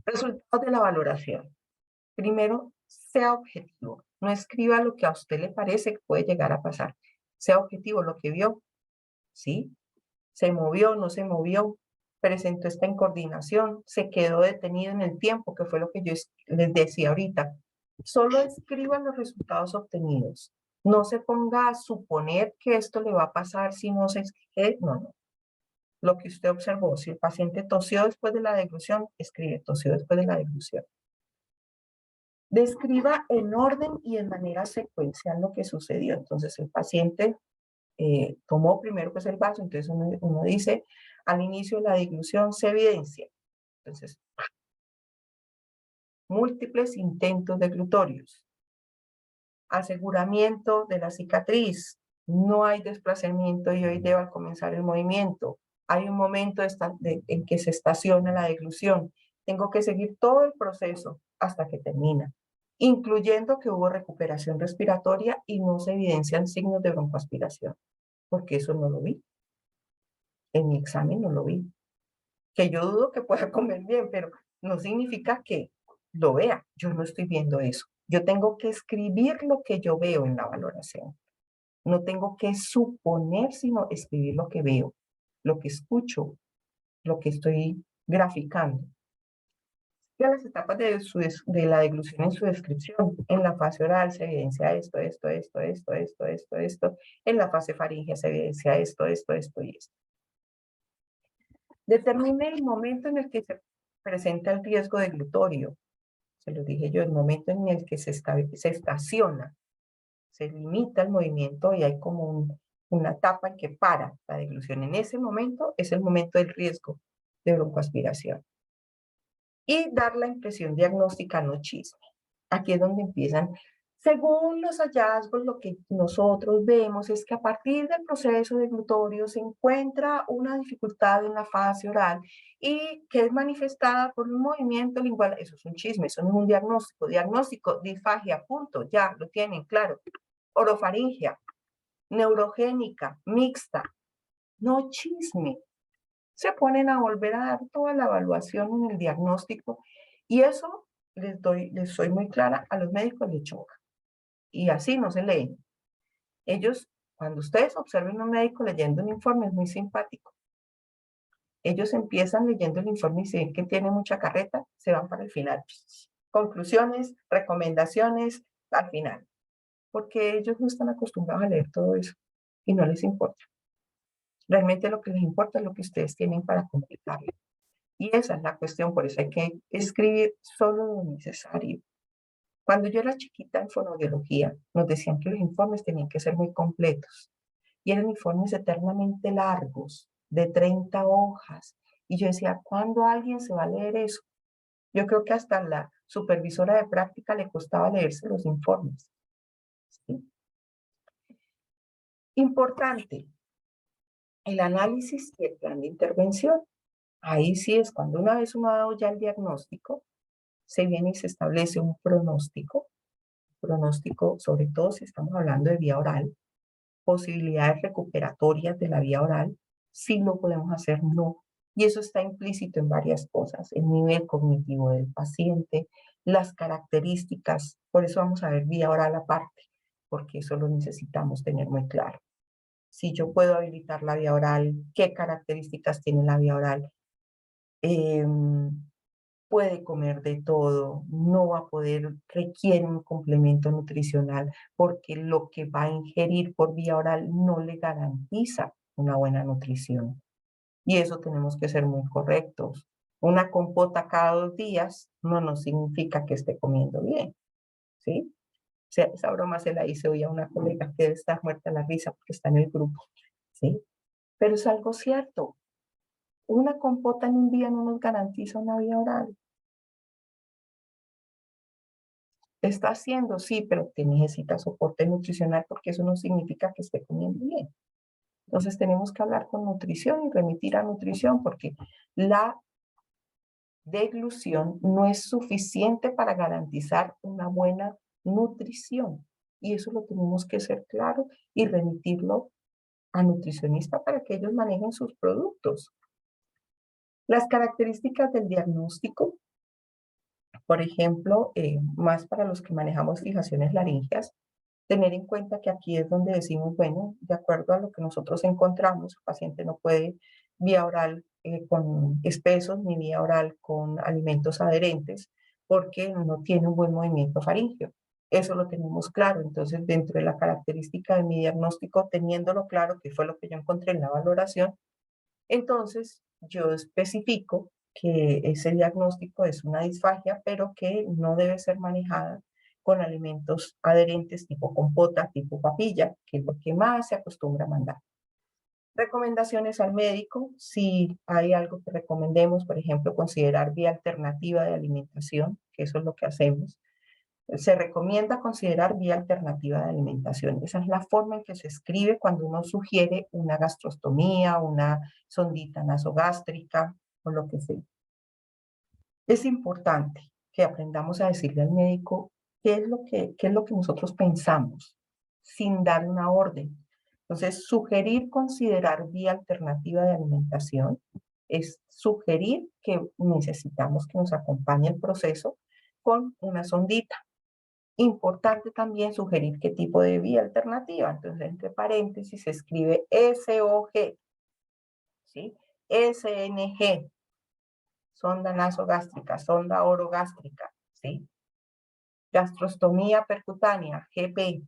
Resultados de la valoración. Primero, sea objetivo. No escriba lo que a usted le parece que puede llegar a pasar. Sea objetivo, lo que vio, ¿sí? Se movió, no se movió, presentó esta incoordinación, se quedó detenido en el tiempo, que fue lo que yo les decía ahorita. Solo escriban los resultados obtenidos. No se ponga a suponer que esto le va a pasar si no se escribe. No, no. Lo que usted observó, si el paciente tosió después de la deglución, escribe, tosió después de la deglución. Describa en orden y en manera secuencial lo que sucedió. Entonces, el paciente tomó primero pues el vaso, entonces uno dice, al inicio de la deglución se evidencia. Entonces, múltiples intentos deglutorios. Aseguramiento de la cicatriz. No hay desplazamiento dioideo al comenzar el movimiento. Hay un momento en que se estaciona la deglución. Tengo que seguir todo el proceso hasta que termina, incluyendo que hubo recuperación respiratoria y no se evidencian signos de broncoaspiración, porque eso no lo vi. En mi examen no lo vi. Que yo dudo que pueda comer bien, pero no significa que lo vea. Yo no estoy viendo eso. Yo tengo que escribir lo que yo veo en la valoración. No tengo que suponer, sino escribir lo que veo, lo que escucho, lo que estoy graficando. Ya las etapas de la deglución en su descripción. En la fase oral se evidencia esto. En la fase faríngea se evidencia esto y esto. Determine el momento en el que se presenta el riesgo deglutorio. Se lo dije yo, el momento en el que se estaciona, se limita el movimiento y hay como una etapa en que para la deglución. En ese momento es el momento del riesgo de broncoaspiración. Y dar la impresión diagnóstica, no chisme. Aquí es donde empiezan. Según los hallazgos, lo que nosotros vemos es que a partir del proceso deglutorio se encuentra una dificultad en la fase oral y que es manifestada por un movimiento lingual. Eso es un chisme, eso no es un diagnóstico. Diagnóstico, disfagia, punto, ya lo tienen, claro. Orofaringia, neurogénica, mixta, no chisme. Se ponen a volver a dar toda la evaluación en el diagnóstico y eso les soy muy clara, a los médicos les choca. Y así no se leen. Ellos, cuando ustedes observen a un médico leyendo un informe, es muy simpático. Ellos empiezan leyendo el informe y si ven que tiene mucha carreta, se van para el final. Conclusiones, recomendaciones, al final. Porque ellos no están acostumbrados a leer todo eso y no les importa. Realmente lo que les importa es lo que ustedes tienen para comunicarlo. Y esa es la cuestión, por eso hay que escribir solo lo necesario. Cuando yo era chiquita en fonoaudiología, nos decían que los informes tenían que ser muy completos. Y eran informes eternamente largos, de 30 hojas. Y yo decía, ¿cuándo alguien se va a leer eso? Yo creo que hasta la supervisora de práctica le costaba leerse los informes. ¿Sí? Importante, el análisis y el plan de intervención. Ahí sí es cuando una vez uno ha dado ya el diagnóstico, se viene y se establece un pronóstico sobre todo si estamos hablando de vía oral, posibilidades recuperatorias de la vía oral, sí lo podemos hacer, no. Y eso está implícito en varias cosas, el nivel cognitivo del paciente, las características, por eso vamos a ver vía oral aparte, porque eso lo necesitamos tener muy claro. Si yo puedo habilitar la vía oral, qué características tiene la vía oral, puede comer de todo, no va a poder, requiere un complemento nutricional porque lo que va a ingerir por vía oral no le garantiza una buena nutrición. Y eso tenemos que ser muy correctos. Una compota cada 2 días no significa que esté comiendo bien, ¿sí? O sea, esa broma se la hice hoy a una colega que está muerta de la risa porque está en el grupo, ¿sí? Pero es algo cierto. Una compota en un día no nos garantiza una vía oral. Está haciendo, sí, pero que necesita soporte nutricional porque eso no significa que esté comiendo bien. Entonces tenemos que hablar con nutrición y remitir a nutrición porque la deglución no es suficiente para garantizar una buena nutrición. Y eso lo tenemos que ser claro y remitirlo a nutricionista para que ellos manejen sus productos. Las características del diagnóstico, por ejemplo, más para los que manejamos fijaciones laríngeas, tener en cuenta que aquí es donde decimos, bueno, de acuerdo a lo que nosotros encontramos, el paciente no puede vía oral con espesos ni vía oral con alimentos adherentes porque no tiene un buen movimiento faríngeo. Eso lo tenemos claro. Entonces, dentro de la característica de mi diagnóstico, teniéndolo claro, que fue lo que yo encontré en la valoración, entonces yo especifico que ese diagnóstico es una disfagia, pero que no debe ser manejada con alimentos adherentes tipo compota, tipo papilla, que es lo que más se acostumbra a mandar. Recomendaciones al médico, si hay algo que recomendemos, por ejemplo, considerar vía alternativa de alimentación, que eso es lo que hacemos. Se recomienda considerar vía alternativa de alimentación. Esa es la forma en que se escribe cuando uno sugiere una gastrostomía, una sondita nasogástrica o lo que sea. Es importante que aprendamos a decirle al médico qué es lo que nosotros pensamos, sin dar una orden. Entonces, sugerir considerar vía alternativa de alimentación es sugerir que necesitamos que nos acompañe el proceso con una sondita. Importante también sugerir qué tipo de vía alternativa. Entonces, entre paréntesis se escribe SOG, ¿sí? SNG, sonda nasogástrica, sonda orogástrica, ¿sí? Gastrostomía percutánea, GB.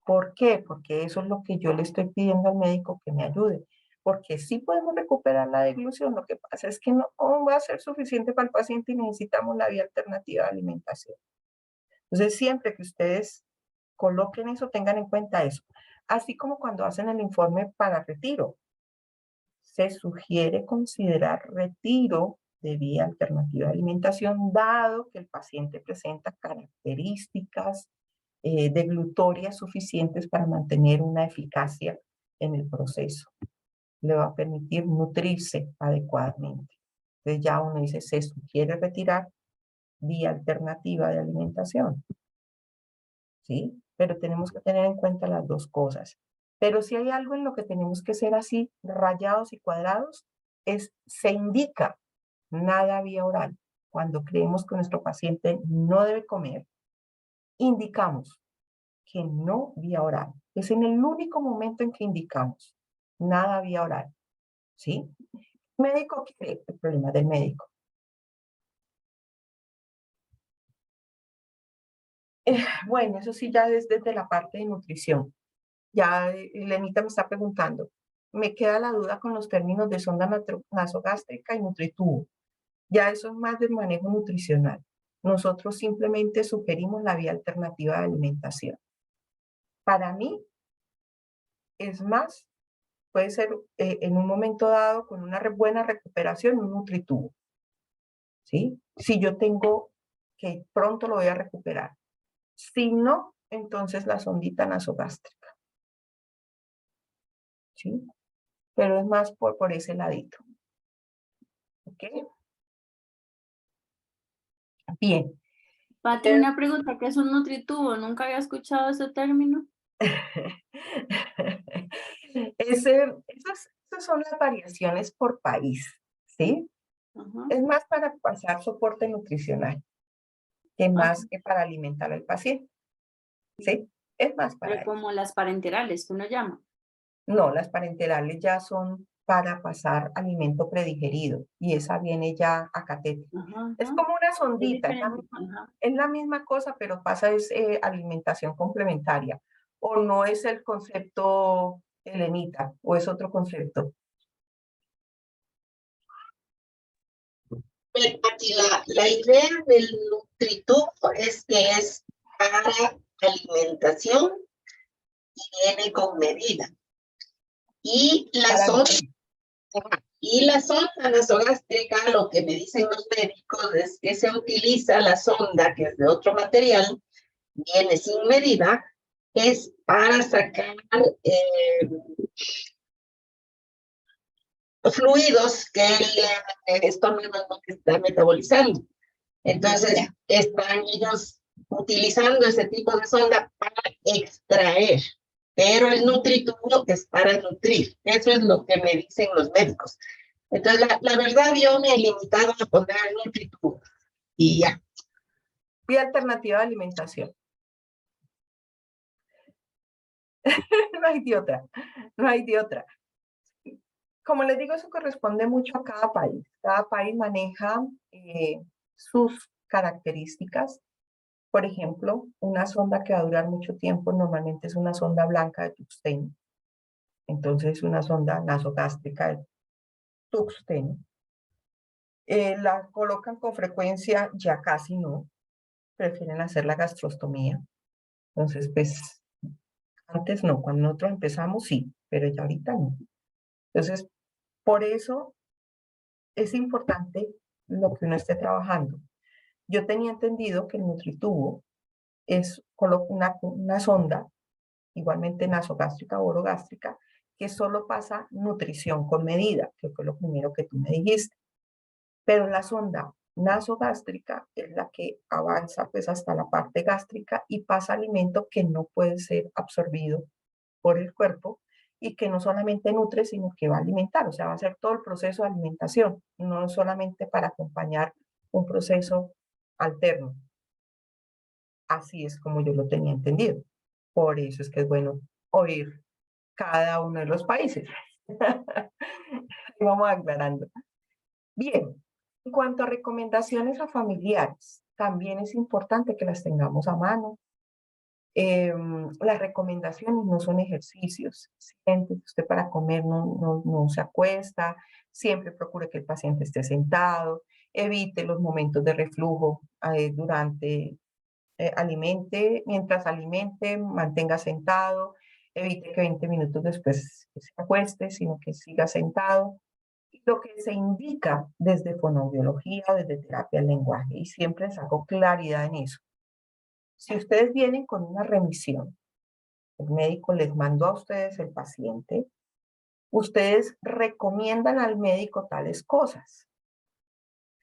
¿Por qué? Porque eso es lo que yo le estoy pidiendo al médico que me ayude. Porque sí podemos recuperar la deglución, lo que pasa es que no va a ser suficiente para el paciente y necesitamos la vía alternativa de alimentación. Entonces, siempre que ustedes coloquen eso, tengan en cuenta eso. Así como cuando hacen el informe para retiro, se sugiere considerar retiro de vía alternativa de alimentación, dado que el paciente presenta características deglutorias suficientes para mantener una eficacia en el proceso. Le va a permitir nutrirse adecuadamente. Entonces ya uno dice, se sugiere retirar vía alternativa de alimentación. ¿Sí? Pero tenemos que tener en cuenta las dos cosas. Pero si hay algo en lo que tenemos que ser así, rayados y cuadrados, se indica nada vía oral. Cuando creemos que nuestro paciente no debe comer, indicamos que no vía oral. Es en el único momento en que indicamos nada vía oral. ¿Sí? Médico, ¿qué? El problema del médico. Bueno, eso sí ya es desde la parte de nutrición. Ya Lenita me está preguntando. Me queda la duda con los términos de sonda nasogástrica y nutritubo. Ya eso es más del manejo nutricional. Nosotros simplemente sugerimos la vía alternativa de alimentación. Para mí, es más, puede ser en un momento dado con una buena recuperación un nutritubo. ¿Sí? Si yo tengo que pronto lo voy a recuperar. Si no, entonces la sondita nasogástrica. ¿Sí? Pero es más por ese ladito. ¿Ok? Bien. Pati, una pregunta, ¿qué es un nutritubo? Nunca había escuchado ese término. Esas son las variaciones por país, ¿sí? Ajá. Es más para pasar soporte nutricional, que más que para alimentar al paciente, ¿sí? Es más para Pero como las parenterales, que uno llama. No, las parenterales ya son para pasar alimento predigerido y esa viene ya a catéter. Ajá, Es ajá. como una Es sondita, diferente. Ajá. es la misma cosa, pero pasa es alimentación complementaria. O no es el concepto helenita, o es otro concepto. La idea del NutriTube es que es para alimentación y viene con medida. Y la sonda, Y la sonda nasogástrica, lo que me dicen los médicos es que se utiliza la sonda, que es de otro material, viene sin medida, es para sacar fluidos que el estómago no está metabolizando. Entonces, están ellos utilizando ese tipo de sonda para extraer, pero el nutritubo es para nutrir. Eso es lo que me dicen los médicos. Entonces, la verdad, yo me he limitado a poner el nutritubo y ya. Vía alternativa de alimentación. No hay de otra, no hay de otra. Como les digo, eso corresponde mucho a cada país. Cada país maneja sus características. Por ejemplo, una sonda que va a durar mucho tiempo normalmente es una sonda blanca de tuxteno. Entonces, una sonda nasogástrica de tuxteno. La colocan con frecuencia, ya casi no. Prefieren hacer la gastrostomía. Entonces, pues, antes no. Cuando nosotros empezamos, sí, pero ya ahorita no. Entonces, por eso es importante lo que uno esté trabajando. Yo tenía entendido que el nutritubo es una sonda, igualmente nasogástrica o orogástrica, que solo pasa nutrición con medida, que fue lo primero que tú me dijiste. Pero la sonda nasogástrica es la que avanza pues hasta la parte gástrica y pasa alimento que no puede ser absorbido por el cuerpo y que no solamente nutre, sino que va a alimentar, o sea, va a hacer todo el proceso de alimentación, no solamente para acompañar un proceso alterno. Así es como yo lo tenía entendido. Por eso es que es bueno oír cada uno de los países. Vamos aclarando. Bien, en cuanto a recomendaciones a familiares, también es importante que las tengamos a mano. Las recomendaciones no son ejercicios. Siempre usted para comer no se acuesta, siempre procure que el paciente esté sentado, evite los momentos de reflujo mientras alimente, mantenga sentado, evite que 20 minutos después se acueste, sino que siga sentado. Lo que se indica desde fonoaudiología, desde terapia del lenguaje, y siempre les hago claridad en eso. Si ustedes vienen con una remisión, el médico les mandó a ustedes el paciente, ustedes recomiendan al médico tales cosas.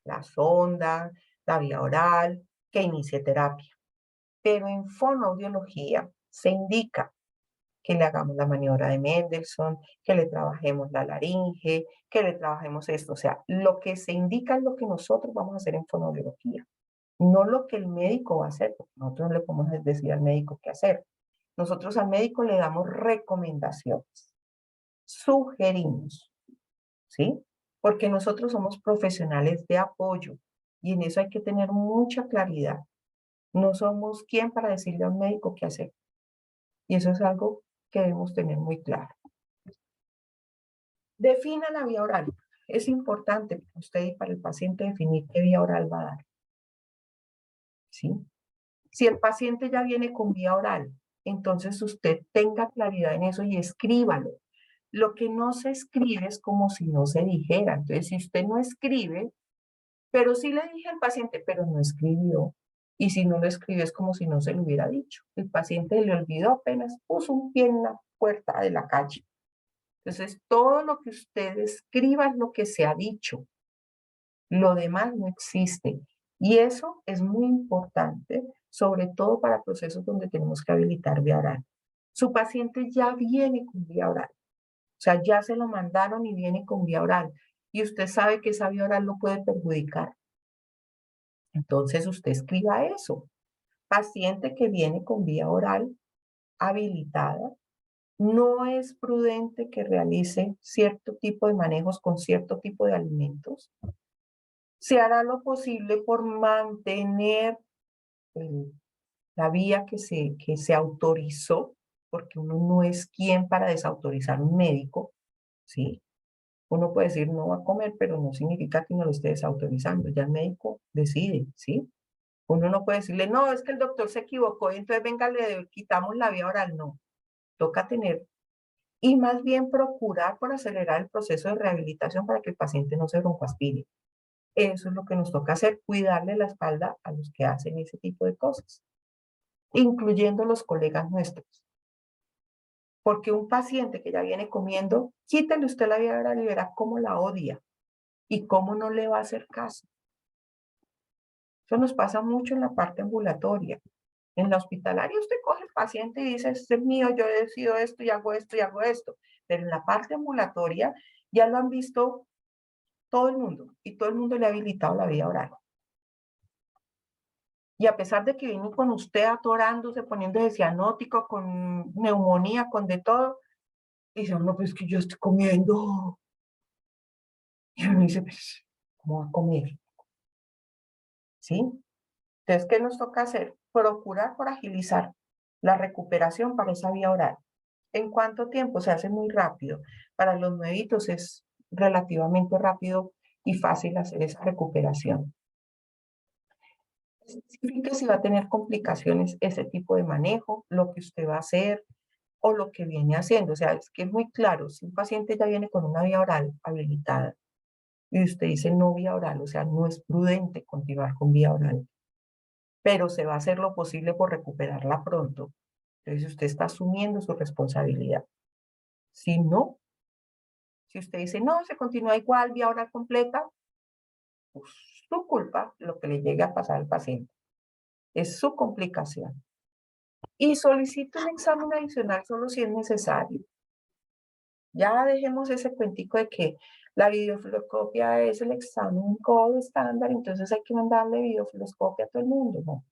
La sonda, la vía oral, que inicie terapia. Pero en fonoaudiología se indica que le hagamos la maniobra de Mendelssohn, que le trabajemos la laringe, que le trabajemos esto. O sea, lo que se indica es lo que nosotros vamos a hacer en fonoaudiología. No lo que el médico va a hacer, porque nosotros no le podemos decir al médico qué hacer. Nosotros al médico le damos recomendaciones, sugerimos, ¿sí? Porque nosotros somos profesionales de apoyo y en eso hay que tener mucha claridad. No somos quien para decirle a un médico qué hacer. Y eso es algo que debemos tener muy claro. Defina la vía oral. Es importante para usted y para el paciente definir qué vía oral va a dar. ¿Sí? Si el paciente ya viene con vía oral, entonces usted tenga claridad en eso y escríbalo. Lo que no se escribe es como si no se dijera. Entonces, si usted no escribe, pero sí le dije al paciente, pero no escribió. Y si no lo escribe es como si no se lo hubiera dicho. El paciente le olvidó apenas puso un pie en la puerta de la calle. Entonces, todo lo que usted escriba es lo que se ha dicho. Lo demás no existe. Y eso es muy importante, sobre todo para procesos donde tenemos que habilitar vía oral. Su paciente ya viene con vía oral. O sea, ya se lo mandaron y viene con vía oral. Y usted sabe que esa vía oral lo puede perjudicar. Entonces, usted escriba eso. Paciente que viene con vía oral habilitada, no es prudente que realice cierto tipo de manejos con cierto tipo de alimentos. Se hará lo posible por mantener la vía que se autorizó, porque uno no es quien para desautorizar un médico, ¿sí? Uno puede decir no va a comer, pero no significa que no lo esté desautorizando. Ya el médico decide, ¿sí? Uno no puede decirle, no, es que el doctor se equivocó y entonces venga, le quitamos la vía oral. No, toca tener y más bien procurar por acelerar el proceso de rehabilitación para que el paciente no se broncoaspire. Eso es lo que nos toca hacer, cuidarle la espalda a los que hacen ese tipo de cosas, incluyendo los colegas nuestros. Porque un paciente que ya viene comiendo, quítale usted la vía oral y verá cómo la odia y cómo no le va a hacer caso. Eso nos pasa mucho en la parte ambulatoria. En la hospitalaria usted coge al paciente y dice, este es mío, yo he decidido esto y hago esto y hago esto. Pero en la parte ambulatoria ya lo han visto todo el mundo y todo el mundo le ha habilitado la vía oral. Y a pesar de que viene con usted atorándose, poniéndose cianótico, con neumonía, con de todo, dice, no, pues que yo estoy comiendo. Y uno dice, pues, ¿cómo va a comer? ¿Sí? Entonces, ¿qué nos toca hacer? Procurar por agilizar la recuperación para esa vía oral. ¿En cuánto tiempo? Se hace muy rápido. Para los nuevitos es relativamente rápido y fácil hacer esa recuperación. Especifica si va a tener complicaciones ese tipo de manejo, lo que usted va a hacer o lo que viene haciendo. O sea, es que es muy claro, si un paciente ya viene con una vía oral habilitada y usted dice no vía oral, o sea, no es prudente continuar con vía oral, pero se va a hacer lo posible por recuperarla pronto. Entonces usted está asumiendo su responsabilidad. Si no, si usted dice no, se continúa igual, vía oral completa, pues su culpa lo que le llegue a pasar al paciente. Es su complicación. Y solicite un examen adicional solo si es necesario. Ya dejemos ese cuentico de que la videofluoroscopia es el examen gold estándar, entonces hay que mandarle videofluoroscopia a todo el mundo. No.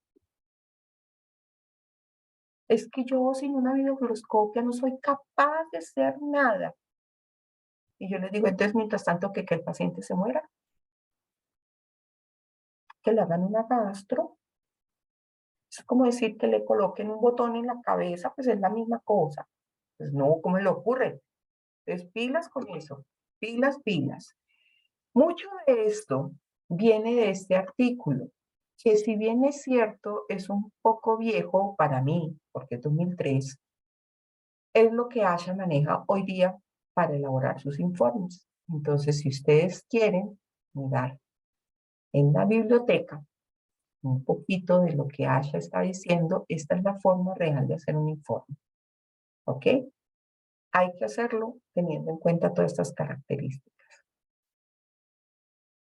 Es que yo sin una videofluoroscopia no soy capaz de hacer nada. Y yo les digo, entonces mientras tanto que el paciente se muera, que le hagan una gastro. Es como decir que le coloquen un botón en la cabeza, pues es la misma cosa. Pues no, ¿cómo le ocurre? Entonces pilas con eso, pilas, pilas. Mucho de esto viene de este artículo, que si bien es cierto, es un poco viejo para mí, porque es 2003, es lo que ASHA maneja hoy día para elaborar sus informes. Entonces, si ustedes quieren mirar en la biblioteca un poquito de lo que ASHA está diciendo, esta es la forma real de hacer un informe. ¿Ok? Hay que hacerlo teniendo en cuenta todas estas características.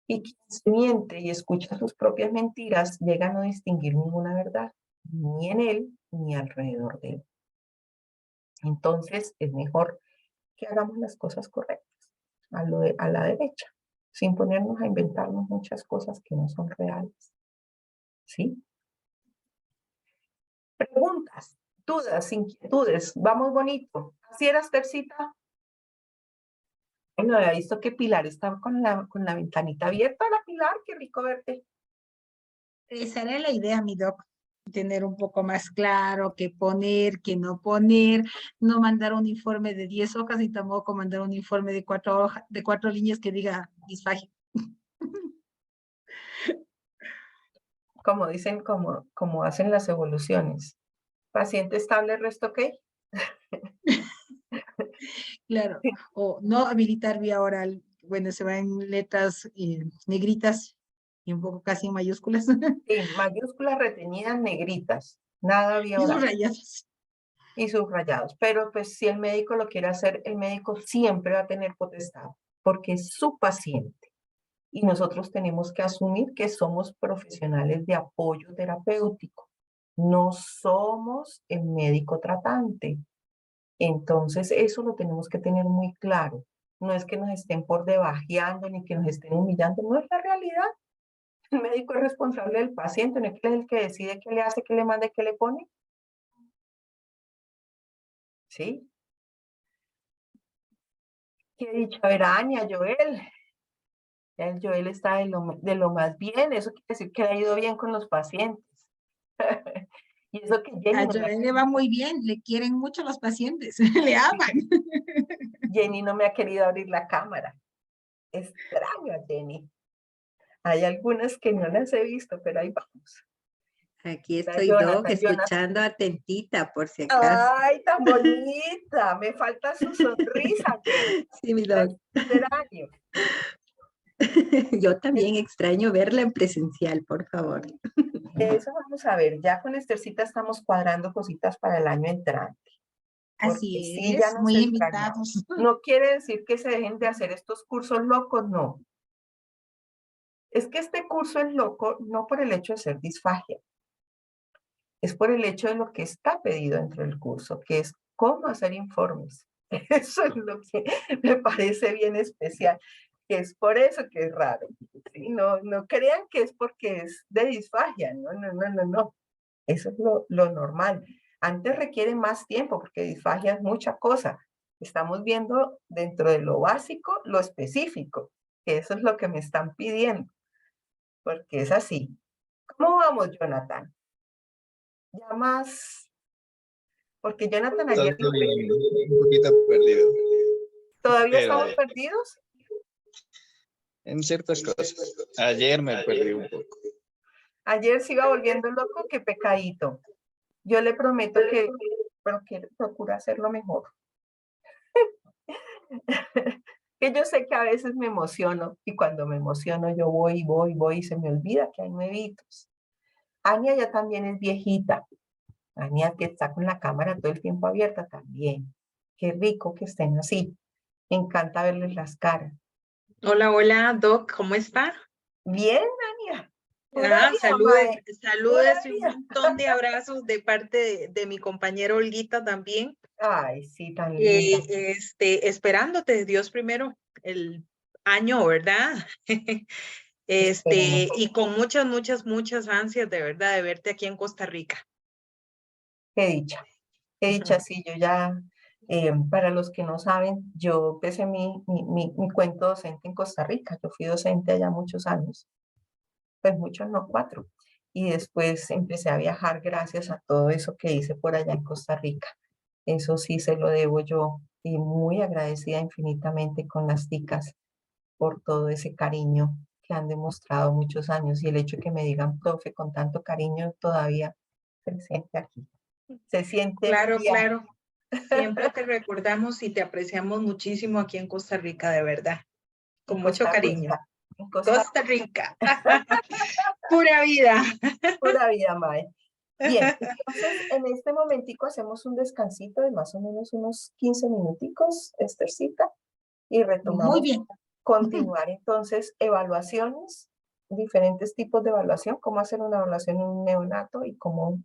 Y quien se miente y escucha sus propias mentiras llega a no distinguir ninguna verdad, ni en él ni alrededor de él. Entonces es mejor que hagamos las cosas correctas, a la derecha, sin ponernos a inventarnos muchas cosas que no son reales. ¿Sí? Preguntas, dudas, inquietudes, vamos bonito. ¿Así era, Tercita? No había visto que Pilar estaba con la ventanita abierta. Hola, Pilar, qué rico verte. Esa era la idea, mi doc, tener un poco más claro qué poner, qué no poner, no mandar un informe de 10 hojas y tampoco mandar un informe de 4 líneas que diga disfagia. Como dicen, como hacen las evoluciones. Paciente estable, resto ok. Claro, o no habilitar vía oral, bueno, se va en letras negritas y un poco casi en mayúsculas Sí, mayúsculas retenidas negritas, nada vía y oral subrayadas. y subrayados. Pero pues si el médico lo quiere hacer, el médico siempre va a tener potestad, porque es su paciente. Y nosotros tenemos que asumir que somos profesionales de apoyo terapéutico. No somos el médico tratante. Entonces, eso lo tenemos que tener muy claro. No es que nos estén por debajeando ni que nos estén humillando, no es la realidad. El médico es responsable del paciente, no es que él es el que decide qué le hace, qué le manda, qué le pone. ¿Sí? ¿Qué dicho Araña, Joel? El Joel está de lo más bien, eso quiere decir que le ha ido bien con los pacientes. Y eso que A Jenny no me ha Joel le va muy bien, le quieren mucho los pacientes, le aman. Jenny no me ha querido abrir la cámara. Extraño a Jenny. Hay algunas que no las he visto, pero ahí vamos. Aquí Hola, estoy, Doc, Jonathan. escuchando atentita, por si acaso. Ay, tan bonita. Me falta su sonrisa, Jenny. Sí, mi La Doc. extraño. Yo también extraño verla en presencial, por favor. Eso vamos a ver. Ya con Esthercita estamos cuadrando cositas para el año entrante. Porque Así sí, ya es, nos muy extrañamos. invitados. No quiere decir que se dejen de hacer estos cursos locos, no. Es que este curso es loco no por el hecho de ser disfagia, es por el hecho de lo que está pedido dentro del curso, que es cómo hacer informes. Eso es lo que me parece bien especial, que es por eso que es raro. ¿Sí? No, no crean que es porque es de disfagia, no, no, no, no, no. Eso es lo normal. Antes requiere más tiempo porque disfagia es mucha cosa. Estamos viendo dentro de lo básico, lo específico, que eso es lo que me están pidiendo, porque es así. ¿Cómo vamos, Jonathan? Ya más, porque Jonathan ayer Todo bien, un poquito perdido, ¿todavía pero estamos perdidos? en ciertas cosas. Ayer me perdí un poco. Ayer se iba volviendo loco, qué pecadito. Yo le prometo que procura hacerlo mejor. Que yo sé que a veces me emociono y cuando me emociono yo voy y se me olvida que hay nuevitos. Ania ya también es viejita. Ania que está con la cámara todo el tiempo abierta también. Qué rico que estén así. Me encanta verles las caras. Hola, hola, Doc, ¿cómo está? Bien, Ania. Pura vida, Saludes, mae. saludes y un vida. montón de abrazos de parte de mi compañera Olguita también. Ay, sí, tan linda. Esperándote, Dios primero, el año, ¿verdad? Esperemos. Y con muchas, muchas, muchas ansias de verdad de verte aquí en Costa Rica. Qué dicha. Qué dicha, sí, yo ya, para los que no saben, yo empecé mi cuento docente en Costa Rica. Yo fui docente allá muchos años. Pues muchos, no, 4. Y después empecé a viajar gracias a todo eso que hice por allá en Costa Rica. Eso sí se lo debo yo y muy agradecida infinitamente con las ticas por todo ese cariño que han demostrado muchos años y el hecho de que me digan profe con tanto cariño todavía presente aquí. Se siente Claro, bien. claro. Siempre te recordamos y te apreciamos muchísimo aquí en Costa Rica, de verdad. Con En mucho Costa cariño. Rica, en Costa Rica. Pura vida. Pura vida, Mae. Bien, entonces en este momentico hacemos un descansito de más o menos unos 15 minuticos, Esthercita, y Muy retomamos bien. continuar entonces evaluaciones, diferentes tipos de evaluación, cómo hacer una evaluación en un neonato y cómo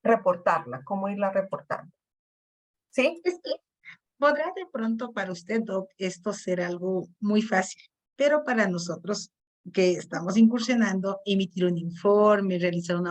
reportarla, cómo irla reportando. ¿Sí? Es que podrá de pronto para usted, Doc, esto ser algo muy fácil, pero para nosotros que estamos incursionando, emitir un informe, realizar una